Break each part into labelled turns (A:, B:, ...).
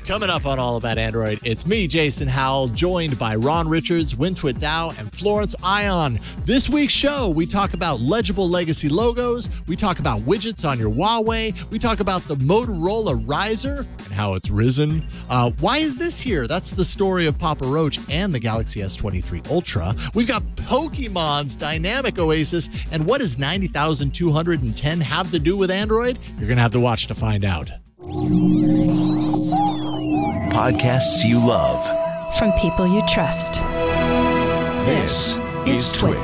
A: Coming up on All About Android, it's me, Jason Howell, joined by Ron Richards, Wintwit Dow, and Florence Ion. This week's show, we talk about legible legacy logos, we talk about widgets on your Huawei, we talk about the Motorola Rizr and how it's risen. Why is this here? That's the story of Papa Roach and the Galaxy S23 Ultra. We've got Pokemon's Dynamic Oasis, and what does 90,210 have to do with Android? You're going to have to watch to find out.
B: Podcasts you love.
C: From people you trust.
B: This is Twit.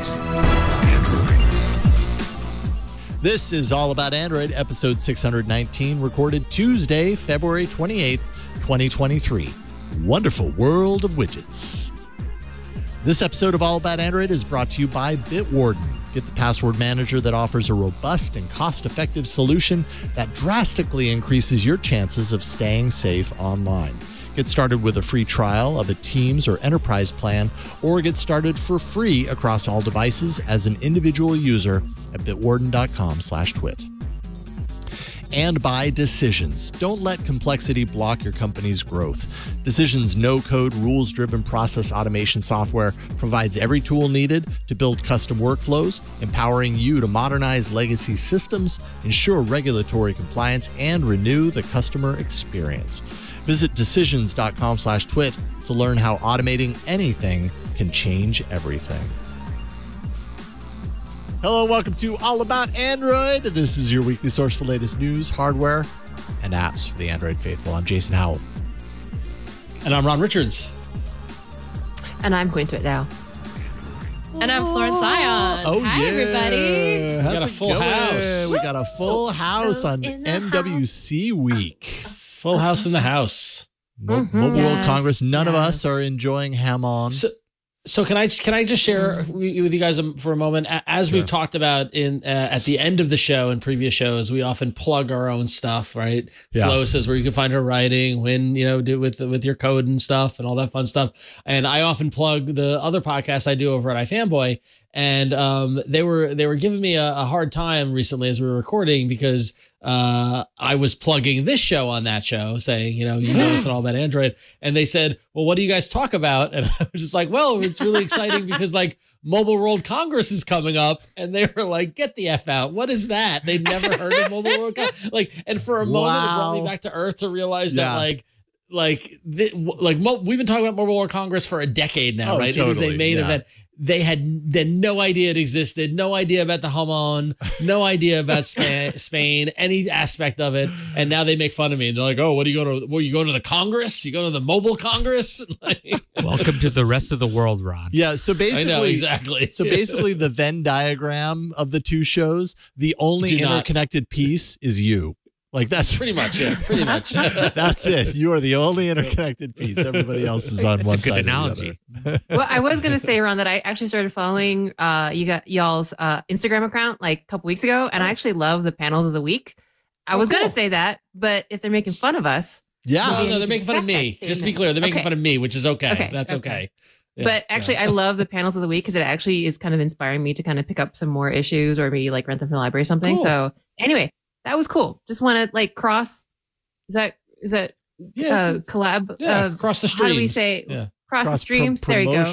A: This is All About Android, episode 619, recorded Tuesday, February 28th, 2023. Wonderful world of widgets. This episode of All About Android is brought to you by Bitwarden. Get the password manager that offers a robust and cost-effective solution that drastically increases your chances of staying safe online. Get started with a free trial of a Teams or Enterprise plan, or get started for free across all devices as an individual user at bitwarden.com/twit. And by Decisions. Don't let complexity block your company's growth. Decisions' no-code, rules-driven process automation software provides every tool needed to build custom workflows, empowering you to modernize legacy systems, ensure regulatory compliance, and renew the customer experience. Visit decisions.com/twit to learn how automating anything can change everything. Hello, welcome to All About Android. This is your weekly source for the latest news, hardware, and apps for the Android faithful. I'm Jason Howell.
D: And I'm Ron Richards.
E: And I'm Wintwit Dow.
C: And I'm Florence Ion.
A: Oh,
C: Hi,
A: yeah.
C: everybody.
A: How's
D: We got a
A: it
D: full
A: going?
D: house.
A: We got a full house on
E: in the
A: MWC week.
D: Full house in the house.
A: Mobile World
C: Yes,
A: Congress. None of us
E: yes.
A: are enjoying ham on.
D: So can I just share with you guys for a moment? As we've talked about in at the end of the show and previous shows, we often plug our own stuff, right?
A: Yeah.
D: Flo says where you can find her writing, when do with your code and stuff and all that fun stuff. And I often plug the other podcasts I do over at iFanboy. And they were giving me a hard time recently as we were recording because I was plugging this show on that show, saying, you know us and All About Android. And they said, well, what do you guys talk about? And I was just like, well, it's really exciting because like Mobile World Congress is coming up. And they were like, get the F out. What is that? They'd never heard of Mobile World Congress. And for a moment, it brought me back to earth to realize that we've been talking about Mobile World Congress for a decade now, right?
A: Totally.
D: It was a main event. They had no idea it existed, no idea about the Hamon, no idea about Spain, any aspect of it. And now they make fun of me. They're like, oh, what are you going to the Congress? You go to the Mobile Congress?
F: Welcome to the rest of the world, Ron.
A: Yeah, so basically,
D: I know, exactly.
A: So basically, the Venn diagram of the two shows, the only interconnected piece is you. Like that's
D: pretty much, yeah. Pretty much.
A: That's it. You are the only interconnected piece. Everybody else is on one side. Good analogy.
E: Well, I was going to say, Ron, that I actually started following y'all's Instagram account like a couple weeks ago, and I actually love the panels of the week. I was going to say that, but if they're making fun of us,
D: no, they're making fun of me. Just to be clear, they're making fun of me, which is okay. That's okay. Yeah,
E: but actually, I love the panels of the week because it actually is kind of inspiring me to kind of pick up some more issues or maybe like rent them from the library or something. Cool. So anyway. That was cool. Just want to like cross. Is that collab?
D: Yeah, cross the streams.
E: How do we say cross the streams? There you go.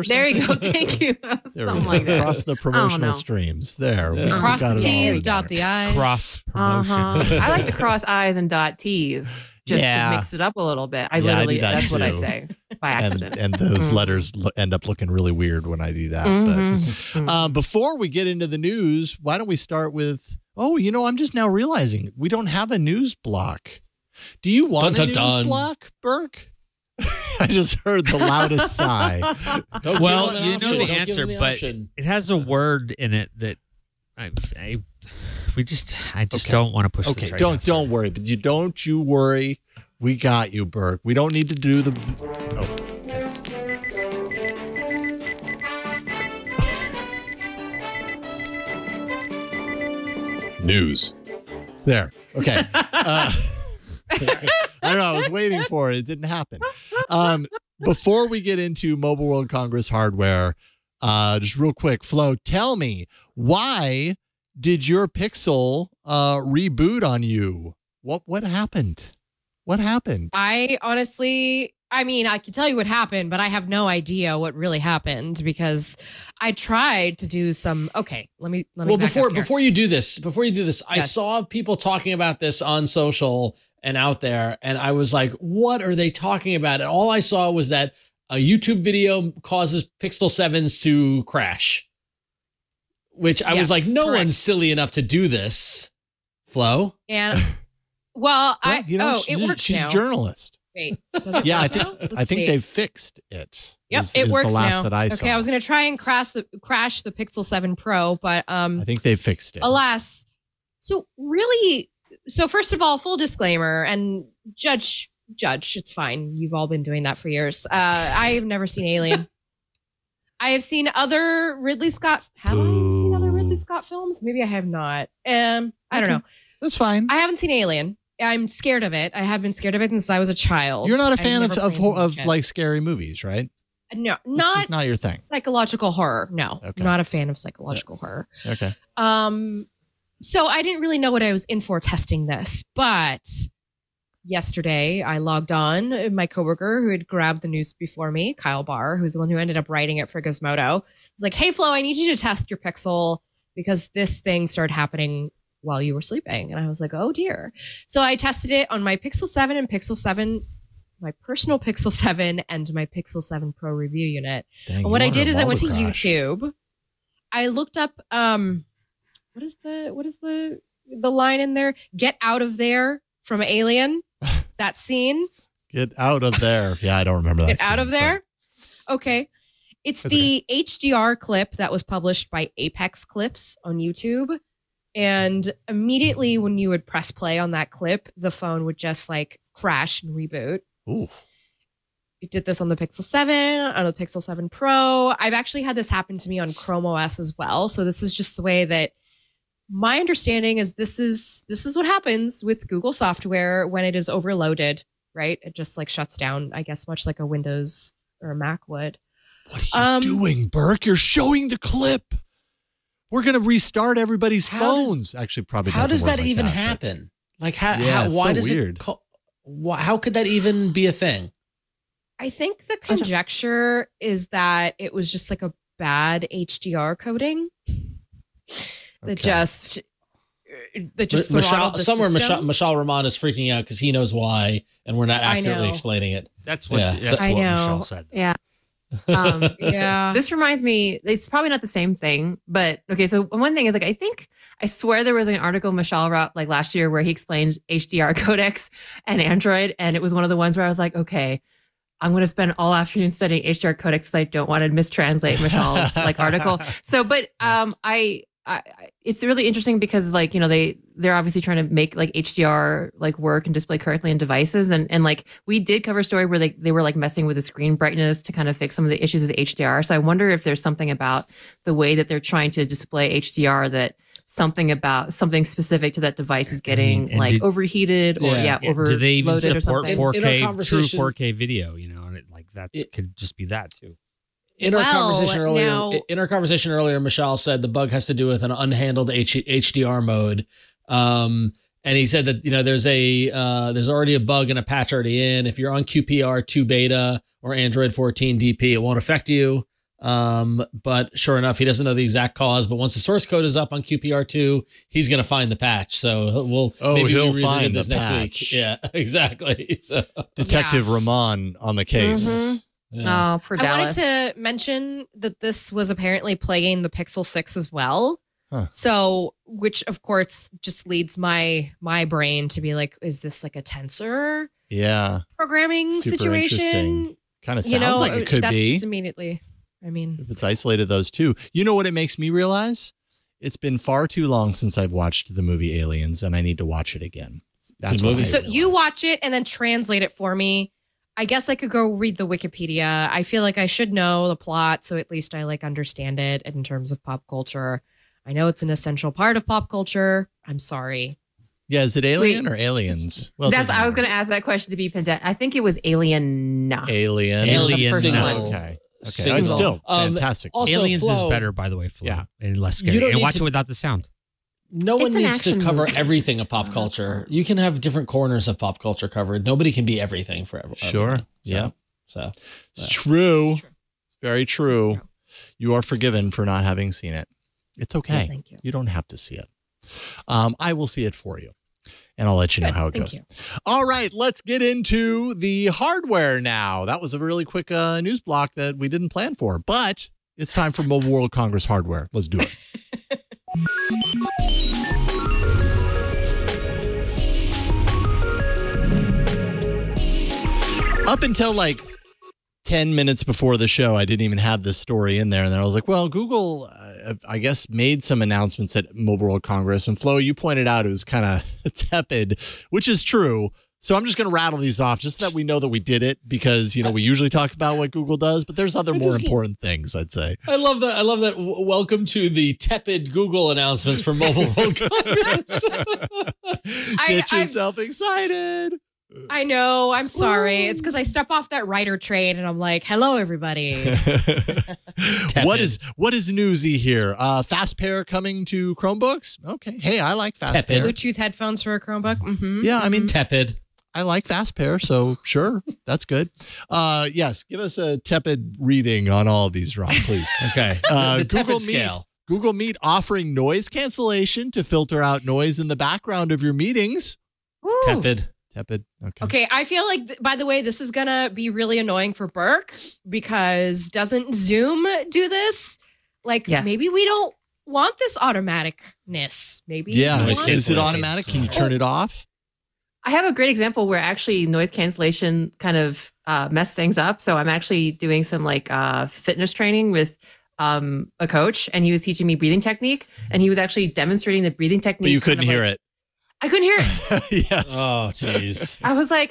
E: There you go. Thank you. Something like that.
A: Cross the promotional streams. There.
D: Yeah.
C: Cross the T's, dot the I's.
F: Cross promotion.
E: I like to cross I's and dot T's just to mix it up a little bit. I literally, that's what I say by accident.
A: And those letters end up looking really weird when I do that. But before we get into the news, why don't we start with, I'm just now realizing we don't have a news block. Do you want a news block, Burke? I just heard the loudest sigh.
F: Well, you know the answer, but it has a word in it that I just don't want to push.
A: Okay,
F: this right
A: don't worry, but don't you worry. We got you, Burke. We don't need to do the. News. There. Okay. I don't know. I was waiting for it. It didn't happen. Before we get into Mobile World Congress hardware, just real quick, Flo, tell me, why did your Pixel reboot on you? What happened? What happened?
G: I honestly, I mean, I can tell you what happened, but I have no idea what really happened because I tried to do some. Okay, let me.
D: Well,
G: back up here.
D: before you do this, I
G: Yes.
D: saw people talking about this on social and out there, and I was like, "What are they talking about?" And all I saw was that a YouTube video causes Pixel 7s to crash, which I was
G: Yes,
D: like, "No
G: correct.
D: one's silly enough to do this." Flo,
G: And well,
A: she's
G: it works
A: she's
G: now.
A: a journalist.
G: Wait, does it
A: Yeah,
G: work now?
A: I
G: Let's
A: think
G: see.
A: they've fixed it.
G: Yep,
A: is
G: it works
A: the last
G: now.
A: that I saw.
G: Okay, I was gonna try and crash the Pixel 7 Pro, but
A: I think they've fixed it.
G: alas. So really, first of all, full disclaimer and judge, it's fine. You've all been doing that for years. I have never seen Alien. I have seen other Ridley Scott. Have I seen other Ridley Scott films? Maybe I have not. I don't know.
A: That's fine.
G: I haven't seen Alien. I'm scared of it. I have been scared of it since I was a child.
A: You're not a
G: I've
A: fan
G: never played
A: of
G: it.
A: like scary movies, right?
G: No,
A: Just not your thing.
G: Psychological horror. No,
A: Okay.
G: not a fan of psychological horror.
A: Okay.
G: So I didn't really know what I was in for testing this, but yesterday I logged on. My coworker who had grabbed the news before me, Kyle Barr, who's the one who ended up writing it for Gizmodo, was like, "Hey Flo, I need you to test your Pixel because this thing started happening while you were sleeping." And I was like, "Oh dear." So I tested it on my Pixel 7 and Pixel 7, my personal Pixel 7 and my Pixel 7 Pro review unit.
A: Dang,
G: And what
A: you
G: I
A: want
G: did
A: a
G: is I went to
A: Volvo crash.
G: YouTube. I looked up what is the line in there? Get out of there from Alien. That scene.
A: Get out of there. Yeah, I don't remember that.
G: Get out
A: scene,
G: of there. Okay. It's
A: That's
G: the HDR clip that was published by Apex Clips on YouTube. And immediately when you would press play on that clip, the phone would just like crash and reboot.
A: but- Ooh.
G: It did this on the Pixel 7, on the Pixel 7 Pro. I've actually had this happen to me on Chrome OS as well. So this is just the way that my understanding is this is what happens with Google software when it is overloaded, right? It just like shuts down, I guess, much like a Windows or a Mac would.
A: What are you doing, Burke? You're showing the clip. We're going to restart everybody's phones. Actually, probably
D: how
A: doesn't
D: does
A: work
D: that
A: like
D: even
A: that, but-
D: happen? Like, how?
A: Yeah, it's
D: why
A: so
D: does
A: weird.
D: how could that even be a thing?
G: I think the conjecture is that it was just like a bad HDR coding that just throttled the system.
D: Michelle Rahman is freaking out because he knows why, and we're not
G: I
D: accurately
G: know.
D: explaining it.
F: That's what
D: Yeah.
F: that's
G: I
F: what
G: know.
F: Michelle said.
E: Yeah.
G: Yeah.
E: This reminds me, it's probably not the same thing, but okay. So one thing is like, I swear there was an article Michelle wrote like last year where he explained HDR codecs and Android. And it was one of the ones where I was like, okay, I'm going to spend all afternoon studying HDR codecs because I don't want to mistranslate Michelle's like article. So, but it's really interesting because like, you know, they're obviously trying to make like HDR like work and display correctly in devices. And like we did cover a story where they were like messing with the screen brightness to kind of fix some of the issues with HDR. So I wonder if there's something about the way that they're trying to display HDR that something specific to that device is getting overheated or overloaded
F: do they
E: or
F: support
E: something.
F: 4K
D: In our
F: true
D: conversation-
F: 4K video? You know, and it, like that could just be that too.
D: In our conversation earlier, Michelle said the bug has to do with an unhandled HDR mode. And he said that, you know, there's already a bug and a patch already in. If you're on QPR 2 beta or Android 14 DP, it won't affect you. But sure enough, he doesn't know the exact cause, but once the source code is up on QPR 2, he's going to find the patch. So he'll
A: find
D: this
A: the
D: next
A: patch.
D: week. Yeah, exactly. So
A: Detective Rahman on the case.
E: Mhm.
D: yeah.
E: Oh, for
G: I wanted
E: Dallas.
G: to mention that this was apparently plaguing the Pixel 6 as well.
A: Huh.
G: So, which of course just leads my brain to be like, is this like a tensor
A: Yeah.
G: programming
A: Super
G: situation?
A: interesting. Kind of sounds
G: You know,
A: like it could
G: that's
A: be.
G: just immediately. I mean,
A: If it's isolated those two. You know what it makes me realize? It's been far too long since I've watched the movie Aliens, and I need to watch it again. That's
D: Good
A: what
D: movie.
A: I
G: so
A: realized.
G: you watch it and then translate it for me. I guess I could go read the Wikipedia. I feel like I should know the plot, so at least I like understand it in terms of pop culture. I know it's an essential part of pop culture. I'm sorry.
A: Yeah, is it Alien or Aliens? Well, it doesn't
E: I was
A: matter.
E: going to ask that question to be pedantic. I think it was Alien.
A: Alien.
E: The first
D: single.
E: one.
A: Okay.
D: Single.
A: It's still
D: Um,
A: fantastic.
D: also,
F: Aliens
D: Flo,
F: is better, by the way, Flo.
A: Yeah.
F: And less
D: You
F: scary.
D: don't
F: And
D: need
F: watch
D: to-
F: it without the sound.
D: No one
E: It's an
D: needs to
E: action
D: cover
E: movie.
D: everything of pop culture. You can have different corners of pop culture covered. Nobody can be everything for everyone.
A: Sure. Yeah.
D: So
A: It's true.
G: It's true.
A: Very true. You are forgiven for not having seen it. It's okay.
G: Thank you.
A: You don't have to see it. I will see it for you, and I'll let you know how it
G: Thank
A: goes.
G: you.
A: All right, let's get into the hardware now. That was a really quick news block that we didn't plan for, but it's time for Mobile World Congress hardware. Let's do it. Up until like 10 minutes before the show, I didn't even have this story in there. And then I was like, well, Google, I guess, made some announcements at Mobile World Congress. And Flo, you pointed out it was kind of tepid, which is true. So I'm just going to rattle these off just so that we know that we did it because, we usually talk about what Google does, but there's other more important things, I'd say.
D: I love that. I love that. Welcome to the tepid Google announcements for Mobile World Congress.
A: Get yourself excited.
G: I know. I'm sorry. It's because I step off that writer train and I'm like, hello, everybody.
A: What is newsy here? Fast Pair coming to Chromebooks? Okay. Hey, I like Fast Pair.
G: Bluetooth headphones for a Chromebook. Mm-hmm.
A: Yeah, I mean,
D: tepid.
A: I like Fast Pair, so sure, that's good. Yes, give us a tepid reading on all of these, Ron, please.
D: Okay. The tepid scale.
A: Google Meet offering noise cancellation to filter out noise in the background of your meetings.
G: Ooh.
D: Tepid.
A: Okay.
G: Okay, I feel like, by the way, this is going to be really annoying for Burke because doesn't Zoom do this? Like,
E: Yes.
G: maybe we don't want this automaticness. Maybe.
A: Yeah.
G: we
D: Noise
G: want
A: Is it
D: cancellation.
A: automatic? Can you turn it off?
E: I have a great example where actually noise cancellation kind of messed things up. So I'm actually doing some like fitness training with a coach, and he was teaching me breathing technique, and he was actually demonstrating the breathing technique.
A: But you couldn't hear it.
E: I couldn't hear it.
A: Yes.
D: Oh, jeez.
E: I was like,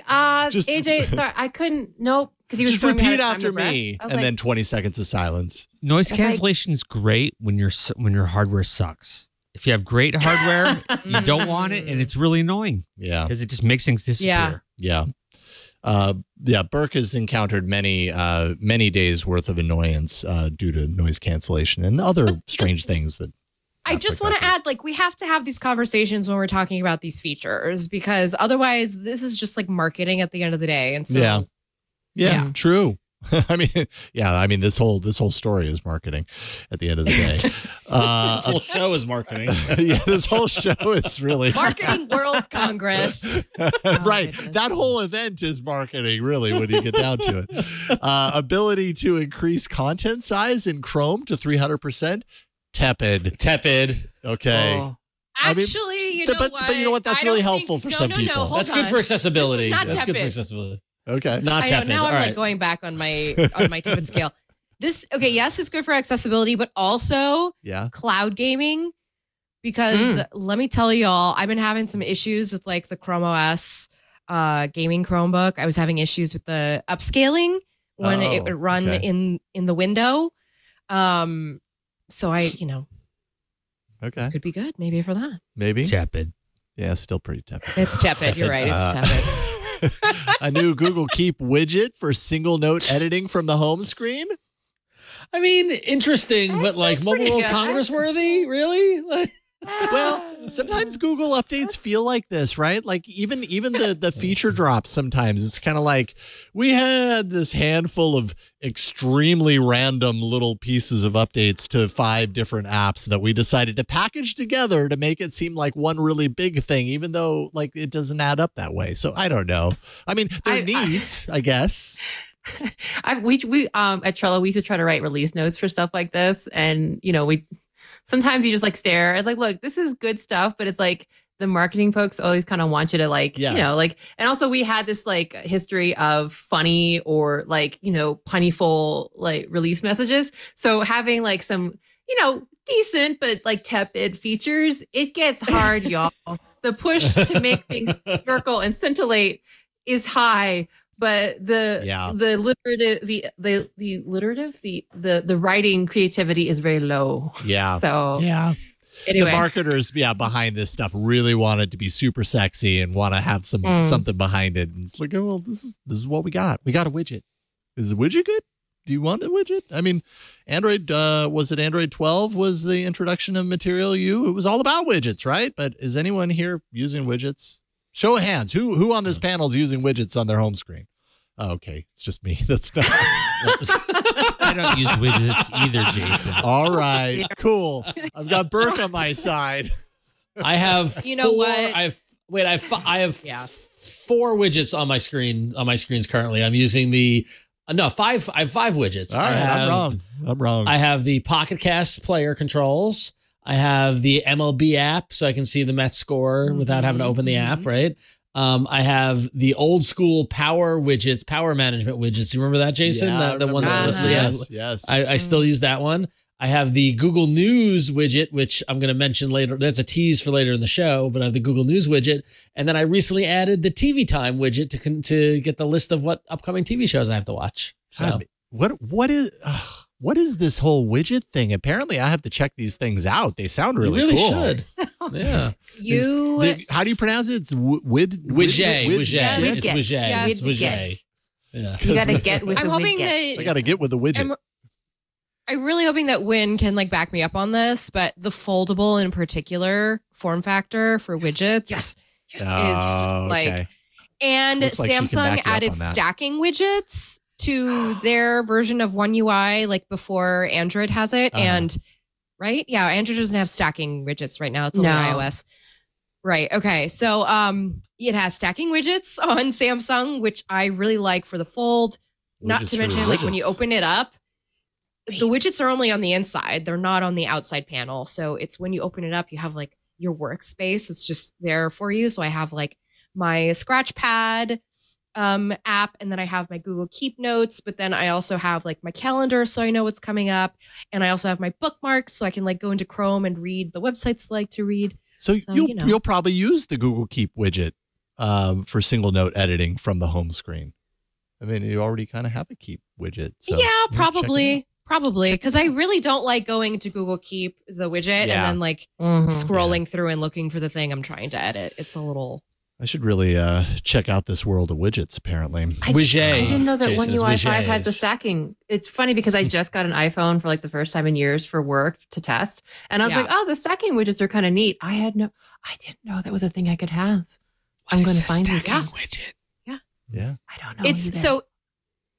A: Just-
E: AJ, sorry, I couldn't. Nope. Because he was
A: Just
E: showing me how
A: repeat
E: to time
A: after
E: the breath.
A: me,
E: I was
A: and
E: like,
A: then 20 seconds of silence.
F: Noise
E: It's like-
F: cancellation is great when your hardware sucks. If you have great hardware, you don't want it, and it's really annoying
A: Yeah.
F: because it just makes things disappear.
A: Yeah. Burke has encountered many days worth of annoyance due to noise cancellation and other strange things that.
G: I just want to add, like, we have to have these conversations when we're talking about these features because otherwise this is just like marketing at the end of the day. And so,
A: Yeah,
G: Yeah.
A: true. I mean, this whole story is marketing at the end of the day.
D: This whole show is marketing.
A: Yeah, this whole show is really
G: Marketing World Congress.
A: right.
G: goodness.
A: That whole event is marketing, really, when you get down to it. Ability to increase content size in Chrome to 300%. Tepid. Okay.
E: oh.
A: I mean,
G: Actually, you know
A: but
G: what?
A: you know what? That's
G: I
A: really
G: don't
A: helpful
G: think-
A: for some people.
G: hold
D: That's good
G: on.
D: for accessibility.
G: This is not
D: That's good for
G: tepid.
D: accessibility.
A: Okay.
D: Not
G: I know,
D: tepid.
G: now
D: All
G: I'm
D: right.
G: like going back on my tepid scale. Yes, it's good for accessibility, but also
A: Yeah.
G: cloud gaming. Because let me tell y'all, I've been having some issues with like the Chrome OS gaming Chromebook. I was having issues with the upscaling when it would run
A: okay.
G: in the window. So
A: Okay.
G: this could be good maybe for that.
A: Maybe.
F: Tepid.
A: Yeah, still pretty tepid.
G: It's tepid. You're right. It's tepid.
A: A new Google Keep widget for single note editing from the home screen.
D: I mean, interesting, but like
E: that's
D: Mobile
E: pretty
D: World
E: good.
D: Congress worthy? Really? Like,
A: Well, sometimes Google updates feel like this, right? Like even the feature drops sometimes. It's kind of like we had this handful of extremely random little pieces of updates to 5 different apps that we decided to package together to make it seem like one really big thing, even though like it doesn't add up that way. So I don't know. I mean, they're neat, I guess.
E: We at Trello, we used to try to write release notes for stuff like this, and we sometimes you just like stare. It's like, look, this is good stuff, but it's like the marketing folks always kind of want you to like, and also we had this like history of funny or like punnyful like release messages. So having like some decent but like tepid features, it gets hard, y'all. The push to make things sparkle and scintillate is high. But the writing creativity is very low.
A: Yeah.
E: So
A: yeah.
E: Anyway.
A: The marketers, behind this stuff really want it to be super sexy and want to have something behind it. And it's like, oh, well, this is what we got. We got a widget. Is the widget good? Do you want a widget? I mean, Android, was it Android 12 was the introduction of Material You? It was all about widgets, right? But is anyone here using widgets? Show of hands. Who on this panel is using widgets on their home screen? Oh, okay. It's just me. That's not.
F: I don't use widgets either, Jason.
A: All right. Cool. I've got Burke on my side.
D: I have
G: You know
D: four,
G: what?
D: I have 4 widgets on my screens currently. I'm using the no, 5. I have 5 widgets.
A: All right, I'm wrong.
D: I have the Pocket Cast player controls. I have the MLB app so I can see the Mets score without having to open the app, right? I have the old school power widgets, power management widgets. You remember that, Jason?
A: Yeah,
D: the one that was,
A: yes.
D: I still use that one. I have the Google News widget, which I'm going to mention later. That's a tease for later in the show, but I have the Google News widget. And then I recently added the TV Time widget to get the list of what upcoming TV shows I have to watch. So
A: What is this whole widget thing? Apparently, I have to check these things out. They sound
D: you
A: really
D: really
A: cool.
D: should. Yeah.
A: How do you pronounce it? It's
D: Widget.
E: Yes.
D: It's Widget.
E: Yes.
D: It's Widget. Yeah.
E: You got to get with
G: I'm
E: the
G: hoping
E: widgets.
A: I got to get with the widget.
G: I'm really hoping that Win can like back me up on this, but the foldable in particular form factor for widgets is just like,
A: okay.
G: and
A: Looks like she can
G: Samsung
A: back you up
G: added
A: on that.
G: stacking widgets to their version of One UI, like before Android has it. And right. Yeah. Android doesn't have stacking widgets right now. It's only iOS. Right. Okay. So, it has stacking widgets on Samsung, which I really like for the fold, not
A: Widgets
G: to
A: for
G: mention like when you
A: widgets.
G: open it up, the widgets are only on the inside. They're not on the outside panel. So it's when you open it up, you have like your workspace. It's just there for you. So I have like my scratch pad app, and then I have my Google Keep Notes, but then I also have like my calendar so I know what's coming up. And I also have my bookmarks so I can like go into Chrome and read the websites I like to read.
A: So you'll
G: you know.
A: you'll probably use the Google Keep widget for single note editing from the home screen. I mean, you already kind of have a Keep widget. So
G: Yeah,
A: check it out.
G: probably. Because I really don't like going to Google Keep the widget and then like scrolling through and looking for the thing I'm trying to edit. It's a little.
A: I should really check out this world of widgets, apparently.
E: I didn't know that
D: Jason's
E: One UI 5 had the
D: widgets.
E: stacking. It's funny because I just got an iPhone for like the first time in years for work to test. And I was like, oh, the stacking widgets are kind of neat. I didn't know that was a thing I could have. I'm going to find this
D: widget.
A: Yeah.
E: I don't know.
G: It's
E: either.
G: so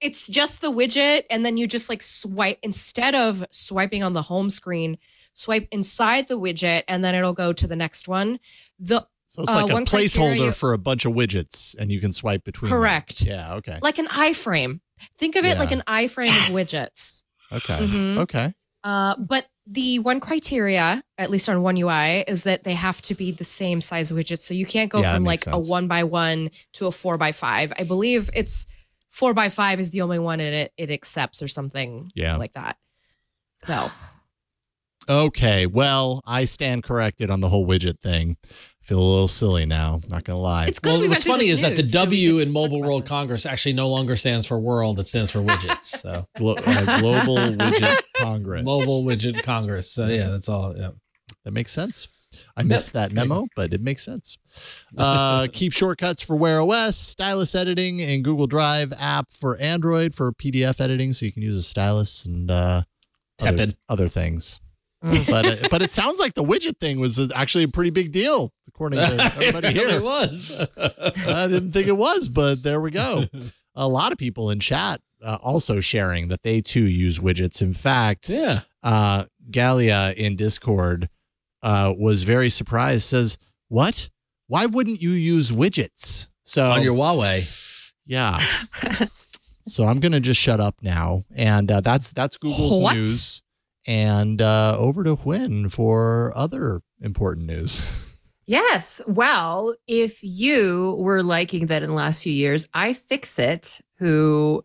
G: it's just the widget, and then you just like swipe instead of swiping on the home screen, swipe inside the widget, and then it'll go to the next one.
A: So it's like a
G: one
A: placeholder
G: criteria-
A: for a bunch of widgets, and you can swipe between them.
G: Correct.
A: Yeah, okay.
G: Like an iframe. Think of it
A: Yeah.
G: like an iframe of widgets.
A: Okay.
G: Mhm.
A: Okay.
G: But the one criteria, at least on One UI, is that they have to be the same size widgets. So you can't go
A: Yeah, that
G: from
A: makes
G: like
A: sense.
G: a 1x1 to a 4x5. I believe it's 4x5 is the only one it accepts or something like that. So
A: Okay. Well, I stand corrected on the whole widget thing. I feel a little silly now. Not going to lie.
G: it's good.
D: Well,
G: we
D: what's
G: went through
D: funny
G: this
D: is that the
G: news, so we
D: W
G: can
D: in
G: talk
D: Mobile
G: about
D: World
G: this.
D: Congress actually no longer stands for world. It stands for widgets. So
A: Global Widget Congress.
D: Mobile Widget Congress. So yeah, that's all. Yeah.
A: That makes sense. I missed that memo, but it makes sense. Keep shortcuts for Wear OS, stylus editing, and Google Drive app for Android for PDF editing, so you can use a stylus and other things. But it sounds like the widget thing was actually a pretty big deal, according to everybody
D: It really
A: here.
D: was.
A: I didn't think it was, but there we go. A lot of people in chat also sharing that they too use widgets. In fact,
D: Yeah.
A: Galia in Discord was very surprised, says, what? Why wouldn't you use widgets? So
D: On your Huawei.
A: yeah. So I'm going to just shut up now. And that's Google's
G: What?
A: news. And over to Hwin for other important news.
E: Yes. Well, if you were liking that in the last few years, iFixit, who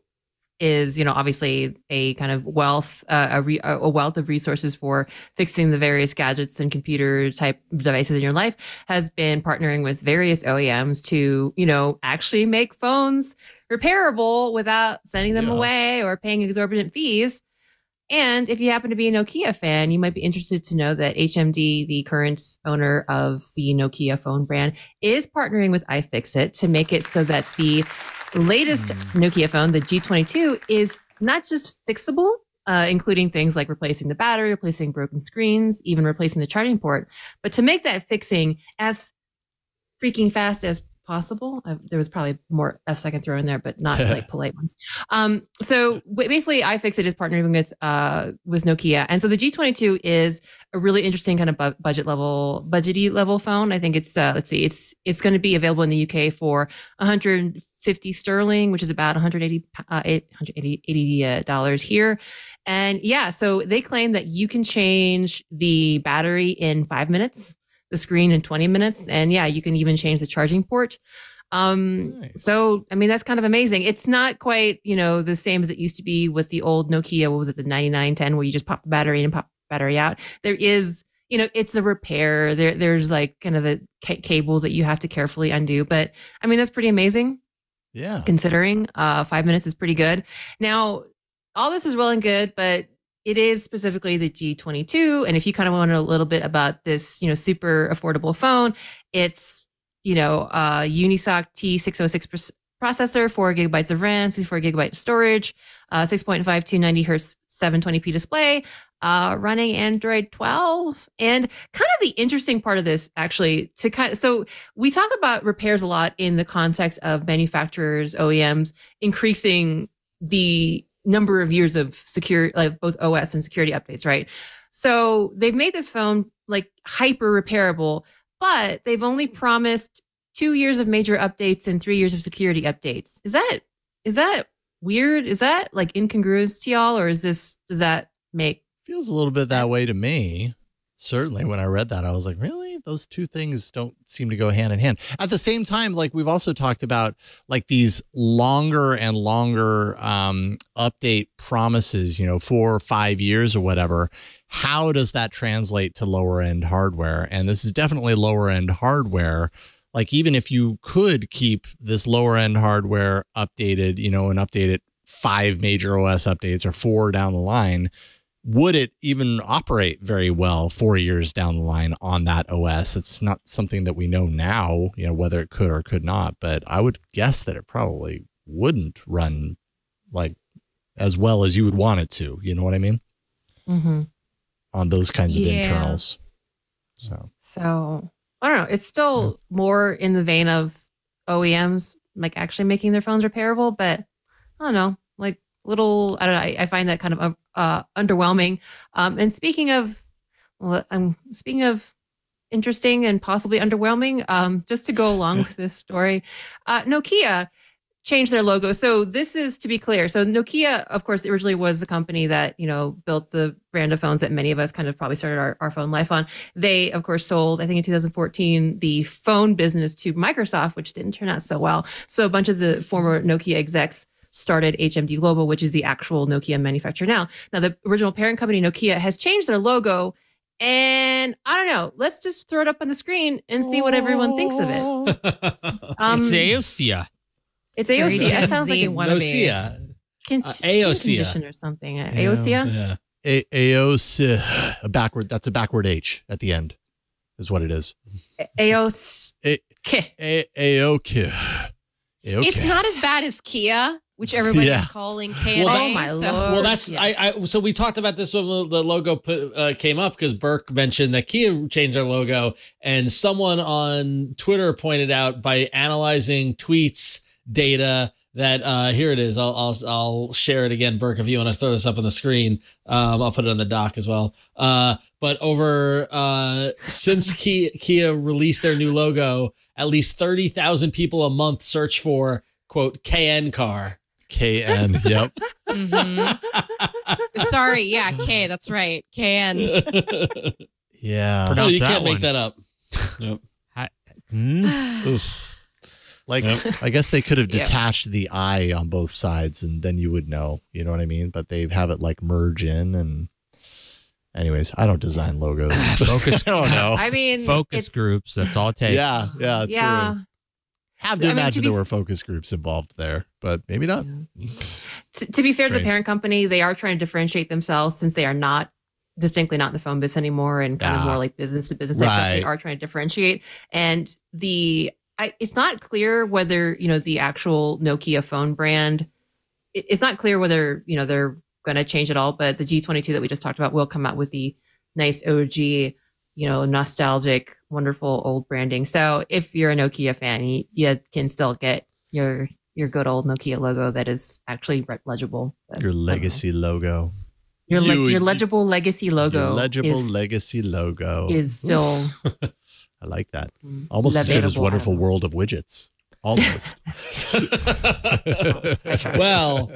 E: is, obviously a kind of wealth, a wealth of resources for fixing the various gadgets and computer type devices in your life, has been partnering with various OEMs to, actually make phones repairable without sending them away or paying exorbitant fees. And if you happen to be a Nokia fan, you might be interested to know that HMD, the current owner of the Nokia phone brand, is partnering with iFixit to make it so that the latest Nokia phone, the G22, is not just fixable, including things like replacing the battery, replacing broken screens, even replacing the charging port. But to make that fixing as freaking fast as possible, there was probably more F's I can throw in there, but not like polite ones. So basically, iFixit is partnering with Nokia, and so the G22 is a really interesting kind of budgety level phone. I think it's it's going to be available in the UK for 150 sterling, which is about $180 dollars here. And yeah, so they claim that you can change the battery in 5 minutes, the screen in 20 minutes. And yeah, you can even change the charging port. Nice. So, I mean, that's kind of amazing. It's not quite, the same as it used to be with the old Nokia. What was it? The 9910, where you just pop the battery in and pop the battery out. There is, it's a repair. There's like kind of a cables that you have to carefully undo. But I mean, that's pretty amazing.
A: Yeah.
E: Considering 5 minutes is pretty good. Now, all this is well and good, but it is specifically the G22. And if you kind of want to know a little bit about this, super affordable phone, it's, Unisoc T606 processor, 4 gigabytes of RAM, 64 gigabytes of storage, 6.5 290 hertz 720p display, running Android 12. And kind of the interesting part of this, actually, so we talk about repairs a lot in the context of manufacturers, OEMs, increasing the number of years of secure, like both OS and security updates, right? So they've made this phone like hyper repairable, but they've only promised 2 years of major updates and 3 years of security updates. Is that weird? Is that like incongruous to y'all, or does that make
A: feels a little bit that way to me? Certainly, when I read that, I was like, really? Those two things don't seem to go hand in hand. At the same time, like we've also talked about like these longer and longer update promises, 4 or 5 years or whatever. How does that translate to lower end hardware? And this is definitely lower end hardware. Like even if you could keep this lower end hardware updated, and update it 5 major OS updates or 4 down the line, would it even operate very well 4 years down the line on that OS? It's not something that we know now, whether it could or could not, but I would guess that it probably wouldn't run like as well as you would want it to. You know what I mean?
E: Mm-hmm.
A: On those kinds of internals.
E: So I don't know. It's still more in the vein of OEMs like actually making their phones repairable, but I don't know, like I don't know. I find that kind of underwhelming. And speaking of interesting and possibly underwhelming, just to go along with this story, Nokia changed their logo. So this is, to be clear, so Nokia, of course, originally was the company that, built the brand of phones that many of us kind of probably started our phone life on. They, of course, sold, I think in 2014, the phone business to Microsoft, which didn't turn out so well. So a bunch of the former Nokia execs started HMD Global, which is the actual Nokia manufacturer now. Now, the original parent company, Nokia, has changed their logo. And I don't know. Let's just throw it up on the screen and see what everyone thinks of it.
F: It's Aosia.
E: It's Aosia. That sounds like
D: Aosia.
E: Condition or something. Aosia?
A: Yeah. Aosia. That's a backward H at the end, is what it is.
E: Aosia.
A: Aokia.
G: It's not as bad as Kia, which everybody is calling K.
E: Oh my lord!
D: Well, that's so we talked about this when the logo came up, because Burke mentioned that Kia changed their logo, and someone on Twitter pointed out by analyzing tweets data that here it is. I'll share it again, Burke, if you want to throw this up on the screen. I'll put it on the doc as well. But over since Kia released their new logo, at least 30,000 people a month search for, quote, KN car.
A: KN, yep.
G: Mm-hmm. Sorry, yeah, K, that's right. KN.
A: Yeah.
D: No, you can't make that up. Yep.
A: Oof. Like, I guess they could have detached the I on both sides and then you would know, you know what I mean? But they have it like merge in and anyways, I don't design logos.
F: Focus.
A: I don't know.
E: I mean,
F: focus groups. That's all it takes.
A: Yeah, true. Have to imagine
E: there
A: were focus groups involved there, but maybe not.
E: Yeah. To be fair to the parent company, they are trying to differentiate themselves since they are not distinctly not in the phone business anymore and kind of more like business to business. Right. They are trying to differentiate. And the it's not clear whether, the actual Nokia phone brand, it's not clear whether, they're going to change it all, but the G22 that we just talked about will come out with the nice OG, nostalgic, wonderful old branding. So if you're a Nokia fan, you can still get your good old Nokia logo that is actually legible.
A: Your legacy logo.
E: Your legible legacy logo.
A: Your legible legacy logo
E: is still.
A: I like that. Almost as good as Wonderful World of Widgets. Almost.
D: Well,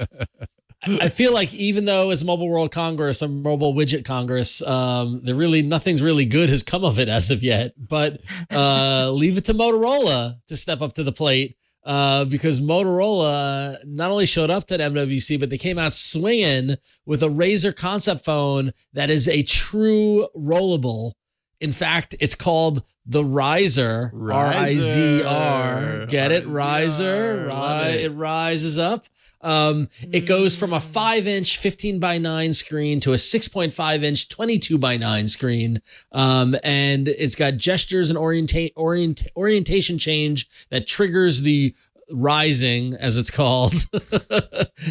D: I feel like even though it's Mobile World Congress and Mobile Widget Congress, nothing's really good has come of it as of yet. But leave it to Motorola to step up to the plate. Because Motorola not only showed up to MWC, but they came out swinging with a Rizr concept phone that is a true rollable. In fact, it's called the Rizr, R-I-Z-R. Get it? Rizr. It rises up. It goes from a 5-inch 15:9 screen to a 6.5-inch 22:9 screen. And it's got gestures and orientation change that triggers the rising, as it's called.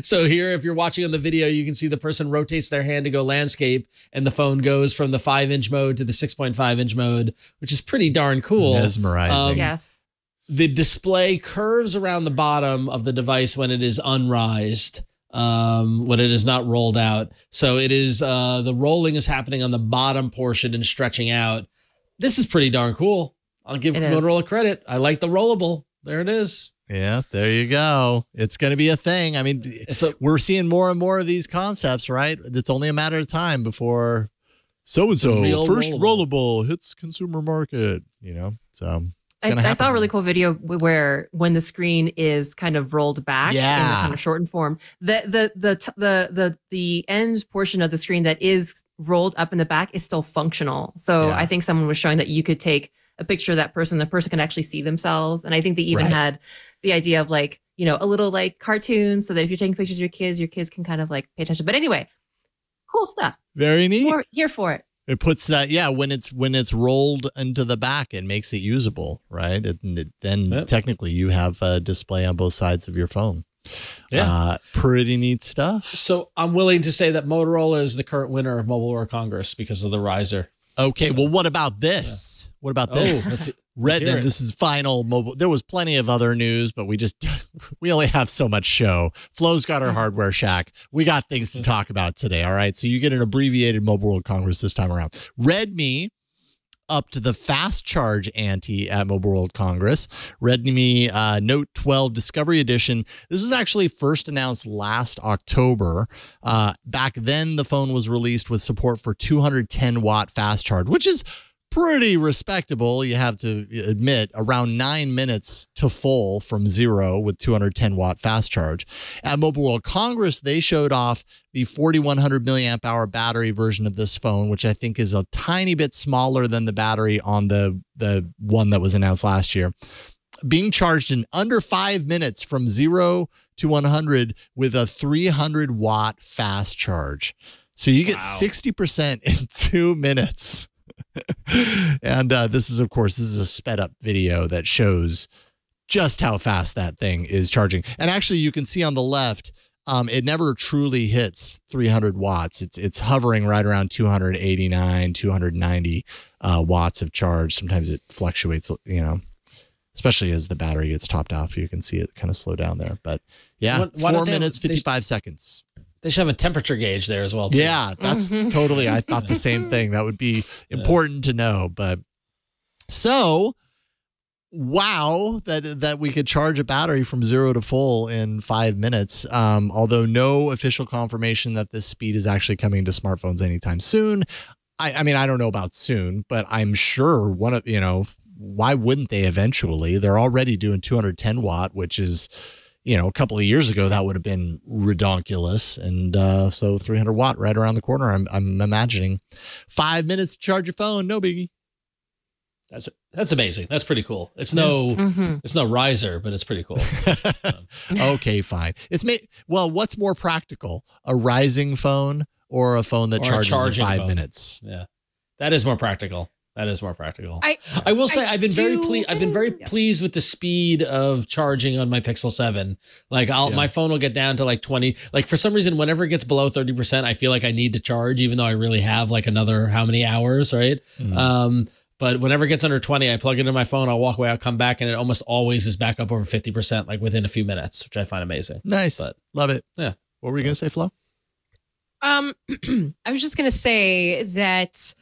D: So here, if you're watching on the video, you can see the person rotates their hand to go landscape, and the phone goes from the 5-inch mode to the 6.5-inch mode, which is pretty darn cool.
A: Mesmerizing.
E: Yes.
D: The display curves around the bottom of the device when it is unrised, when it is not rolled out. So it is, the rolling is happening on the bottom portion and stretching out. This is pretty darn cool. I'll give Motorola credit. I like the rollable. There it is.
A: Yeah, there you go. It's going to be a thing. I mean, we're seeing more and more of these concepts, right? It's only a matter of time before so-and-so first rollable hits consumer market, so...
E: I saw a really cool video where when the screen is kind of rolled back in the kind of shortened form, the end portion of the screen that is rolled up in the back is still functional. So I think someone was showing that you could take a picture of that person, the person can actually see themselves. And I think they even had the idea of a little cartoon so that if you're taking pictures of your kids can kind of pay attention. But anyway, cool stuff.
A: Very neat.
E: Here for it.
A: It puts that, when it's rolled into the back, it makes it usable, right? Then technically you have a display on both sides of your phone. Yeah. Pretty neat stuff.
D: So I'm willing to say that Motorola is the current winner of Mobile World Congress because of the Rizr.
A: Okay, well, what about this? What about this? Redmi, this is final mobile. There was plenty of other news, but we only have so much show. Flo's got our hardware shack. We got things to talk about today, all right? So you get an abbreviated Mobile World Congress this time around. Redmi up to the fast charge ante at Mobile World Congress. Redmi Note 12 Discovery Edition. This was actually first announced last October. Back then, the phone was released with support for 210-watt fast charge, which is pretty respectable, you have to admit. Around 9 minutes to full from zero with 210-watt fast charge. At Mobile World Congress, they showed off the 4100 milliamp hour battery version of this phone, which I think is a tiny bit smaller than the battery on the one that was announced last year. Being charged in under 5 minutes from 0 to 100 with a 300-watt fast charge. So you get 60% in 2 minutes. And this is a sped up video that shows just how fast that thing is charging. And actually, you can see on the left, it never truly hits 300 watts. It's hovering right around 289, 290 watts of charge. Sometimes it fluctuates, especially as the battery gets topped off. You can see it kind of slow down there. But yeah, 4 minutes, 55 seconds.
D: They should have a temperature gauge there as well, too.
A: Yeah, that's totally, I thought the same thing. That would be important to know. But so, wow, that we could charge a battery from 0 to full in 5 minutes. Although no official confirmation that this speed is actually coming to smartphones anytime soon. I mean, I don't know about soon, but I'm sure why wouldn't they eventually? They're already doing 210 watt, which is, a couple of years ago, that would have been redonkulous. And so 300 watt right around the corner, I'm imagining. 5 minutes to charge your phone, no biggie.
D: That's amazing. That's pretty cool. It's no Rizr, but it's pretty cool.
A: Okay, fine. What's more practical, a rising phone or a phone that charges in 5 minutes?
D: Yeah, that is more practical. That is more practical.
G: I
D: will say I've been very
G: Yes.
D: pleased with the speed of charging on my Pixel 7. Like my phone will get down to like 20. Like for some reason, whenever it gets below 30%, I feel like I need to charge, even though I really have like another how many hours, right? But whenever it gets under 20, I plug it into my phone, I'll walk away, I'll come back, and it almost always is back up over 50%, like within a few minutes, which I find amazing.
A: Nice.
D: But,
A: love it.
D: Yeah.
A: What were you going to say, Flo?
G: I was just going to say that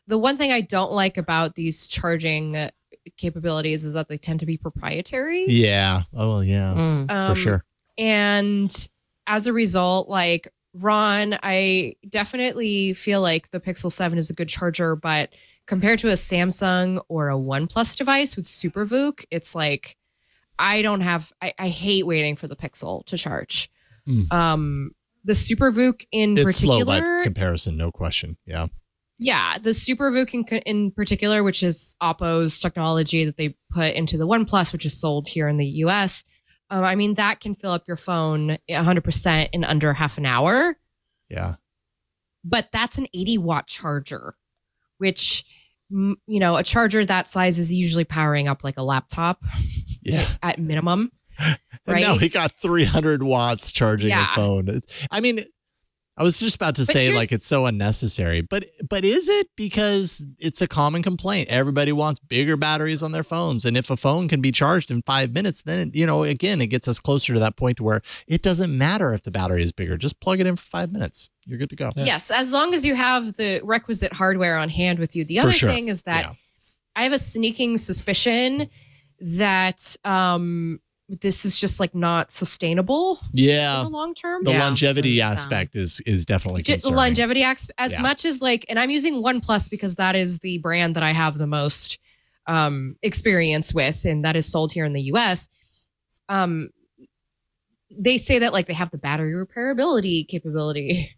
G: the one thing I don't like about these charging capabilities is that they tend to be proprietary.
A: Yeah. Oh, yeah. For sure.
G: And as a result, like Ron, I definitely feel like the Pixel 7 is a good charger, but compared to a Samsung or a OnePlus device with Super VOOC, it's like I hate waiting for the Pixel to charge. The Super VOOC in particular,
A: slow by comparison, no question. Yeah.
G: Yeah, the Super VOOC in particular, which is Oppo's technology that they put into the OnePlus, which is sold here in the US. I mean, that can fill up your phone 100% in under half an hour.
A: Yeah.
G: But that's an 80-watt charger, which, a charger that size is usually powering up like a laptop.
A: Yeah.
G: At minimum. Right?
A: No, he got 300 watts charging a phone. I mean, I was just about to say like it's so unnecessary, but is it? Because it's a common complaint. Everybody wants bigger batteries on their phones, and if a phone can be charged in 5 minutes, then again, it gets us closer to that point where it doesn't matter if the battery is bigger. Just plug it in for 5 minutes. You're good to go.
G: Yeah. Yes, as long as you have the requisite hardware on hand with you. The other thing is that I have a sneaking suspicion that this is just like not sustainable.
A: Yeah,
G: in the long term.
A: The longevity aspect is definitely concerning.
G: Longevity as much as like, and I'm using OnePlus because that is the brand that I have the most experience with, and that is sold here in the US. They say that like they have the battery repairability capability,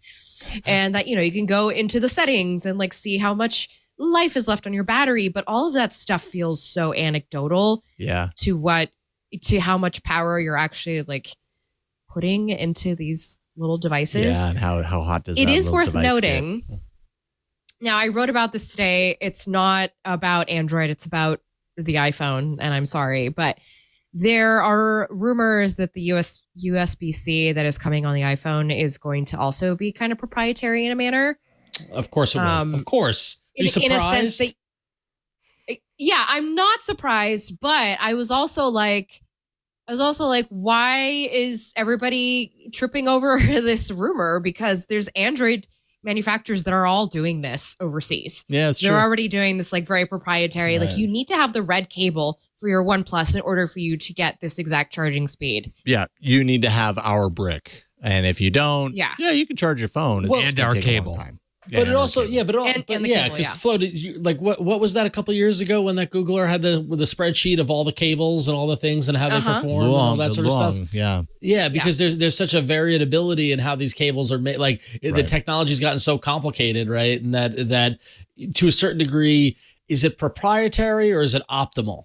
G: and that you can go into the settings and like see how much life is left on your battery, but all of that stuff feels so anecdotal.
A: Yeah.
G: To how much power you're actually like putting into these little devices.
A: Yeah, and how hot does
G: it
A: that
G: is
A: little
G: worth
A: device
G: noting.
A: get?
G: Now, I wrote about this today. It's not about Android. It's about the iPhone, and I'm sorry, but there are rumors that the USB-C that is coming on the iPhone is going to also be kind of proprietary in a manner.
D: Of course it will. Of course. Are you surprised?
G: In a sense that, yeah, I'm not surprised, but I was also like, why is everybody tripping over this rumor? Because there's Android manufacturers that are all doing this overseas.
A: Yeah, it's
G: They're
A: true.
G: already doing this like very proprietary.
D: Right.
G: Like you need to have the red cable for your OnePlus in order for you to get this exact charging speed.
A: Yeah, you need to have our brick, and if you don't,
G: Yeah.
A: you can charge your phone. It's
F: and
A: gonna
F: our
A: take a long
F: cable.
A: time.
D: But it also,
G: And the cable,
D: because Flo, like what was that a couple years ago when that Googler had the spreadsheet of all the cables and all the things and how they perform and all that sort of stuff?
A: Yeah,
D: because there's such a variability in how these cables are made. Like the
A: Right.
D: technology's gotten so complicated, right? And that to a certain degree, is it proprietary or is it optimal?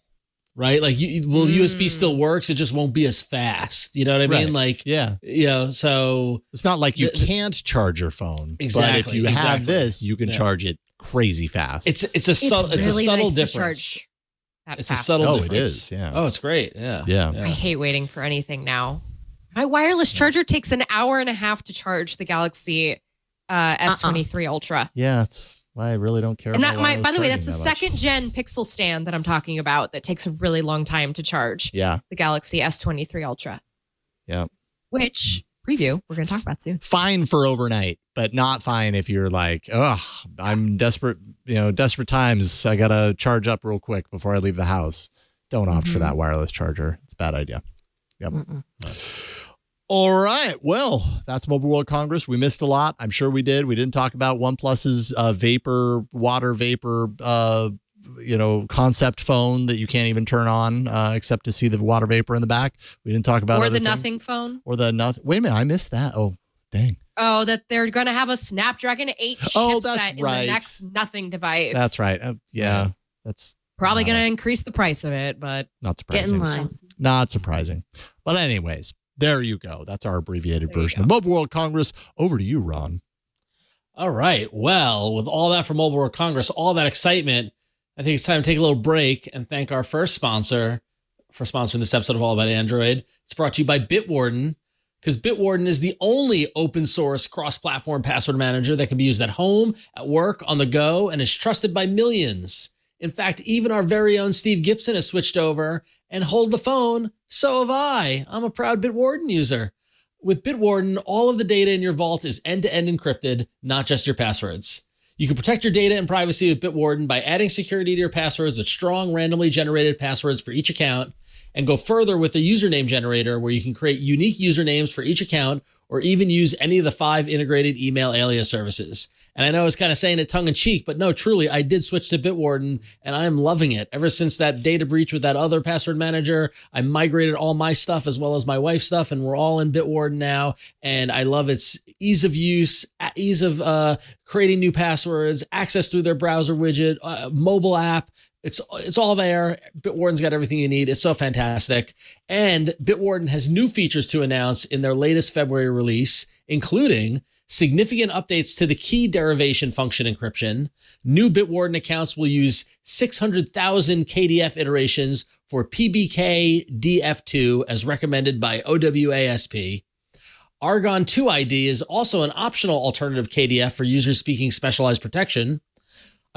D: Right? Like USB still works, it just won't be as fast. You know what I mean?
A: Right.
D: Like
A: yeah.
D: So
A: It's not like you can't charge your phone.
D: Exactly,
A: But if you have this, you can charge it crazy fast.
D: it's a subtle
G: nice to
D: difference.
G: charge that
D: It's a
G: fast.
D: subtle
A: Oh,
D: difference.
A: it is, yeah.
D: Oh, it's great. Yeah.
A: Yeah.
G: I hate waiting for anything now. My wireless charger takes an hour and a half to charge the Galaxy S23 Ultra.
A: Yeah, that's why I really don't care
G: And
A: about wireless
G: by the way, that's the
A: charging that much.
G: second gen Pixel stand that I'm talking about that takes a really long time to charge.
A: Yeah.
G: The Galaxy S23 Ultra.
A: Yeah.
G: Which preview we're going to talk about soon.
A: Fine for overnight, but not fine if you're like, I'm desperate, desperate times. I got to charge up real quick before I leave the house. Don't opt for that wireless charger. It's a bad idea. Yep. All right. Well, that's Mobile World Congress. We missed a lot. I'm sure we did. We didn't talk about OnePlus's water vapor, concept phone that you can't even turn on except to see the water vapor in the back. We didn't talk about
G: Or
A: other
G: the
A: things.
G: nothing phone.
A: Or the nothing. Wait a minute. I missed that. Oh, dang.
G: Oh, that they're going to have a Snapdragon 8
A: Oh,
G: chipset
A: that's
G: in
A: right.
G: the next nothing device.
A: That's right. Yeah. That's
G: Probably going to increase the price of it, but
A: not
E: Get
A: surprising.
E: in line.
A: Not surprising. But anyways, there you go. That's our abbreviated
G: There you
A: version of Mobile World Congress. Over to you, Ron.
D: All right. Well, with all that from Mobile World Congress, all that excitement, I think it's time to take a little break and thank our first sponsor for sponsoring this episode of All About Android. It's brought to you by Bitwarden, because Bitwarden is the only open source cross-platform password manager that can be used at home, at work, on the go, and is trusted by millions. In fact, even our very own Steve Gibson has switched over, and hold the phone, so have I. I'm a proud Bitwarden user. With Bitwarden, all of the data in your vault is end-to-end encrypted, not just your passwords. You can protect your data and privacy with Bitwarden by adding security to your passwords with strong, randomly generated passwords for each account, and go further with the username generator, where you can create unique usernames for each account or even use any of the 5 integrated email alias services. And I know I was kind of saying it tongue in cheek, but no, truly, I did switch to Bitwarden and I'm loving it. Ever since that data breach with that other password manager, I migrated all my stuff as well as my wife's stuff, and we're all in Bitwarden now. And I love its ease of use, ease of creating new passwords, access through their browser widget, mobile app. It's all there. Bitwarden's got everything you need. It's so fantastic. And Bitwarden has new features to announce in their latest February release, including significant updates to the key derivation function encryption. New Bitwarden accounts will use 600,000 KDF iterations for PBK DF2 as recommended by OWASP. Argon 2 ID is also an optional alternative KDF for users seeking specialized protection.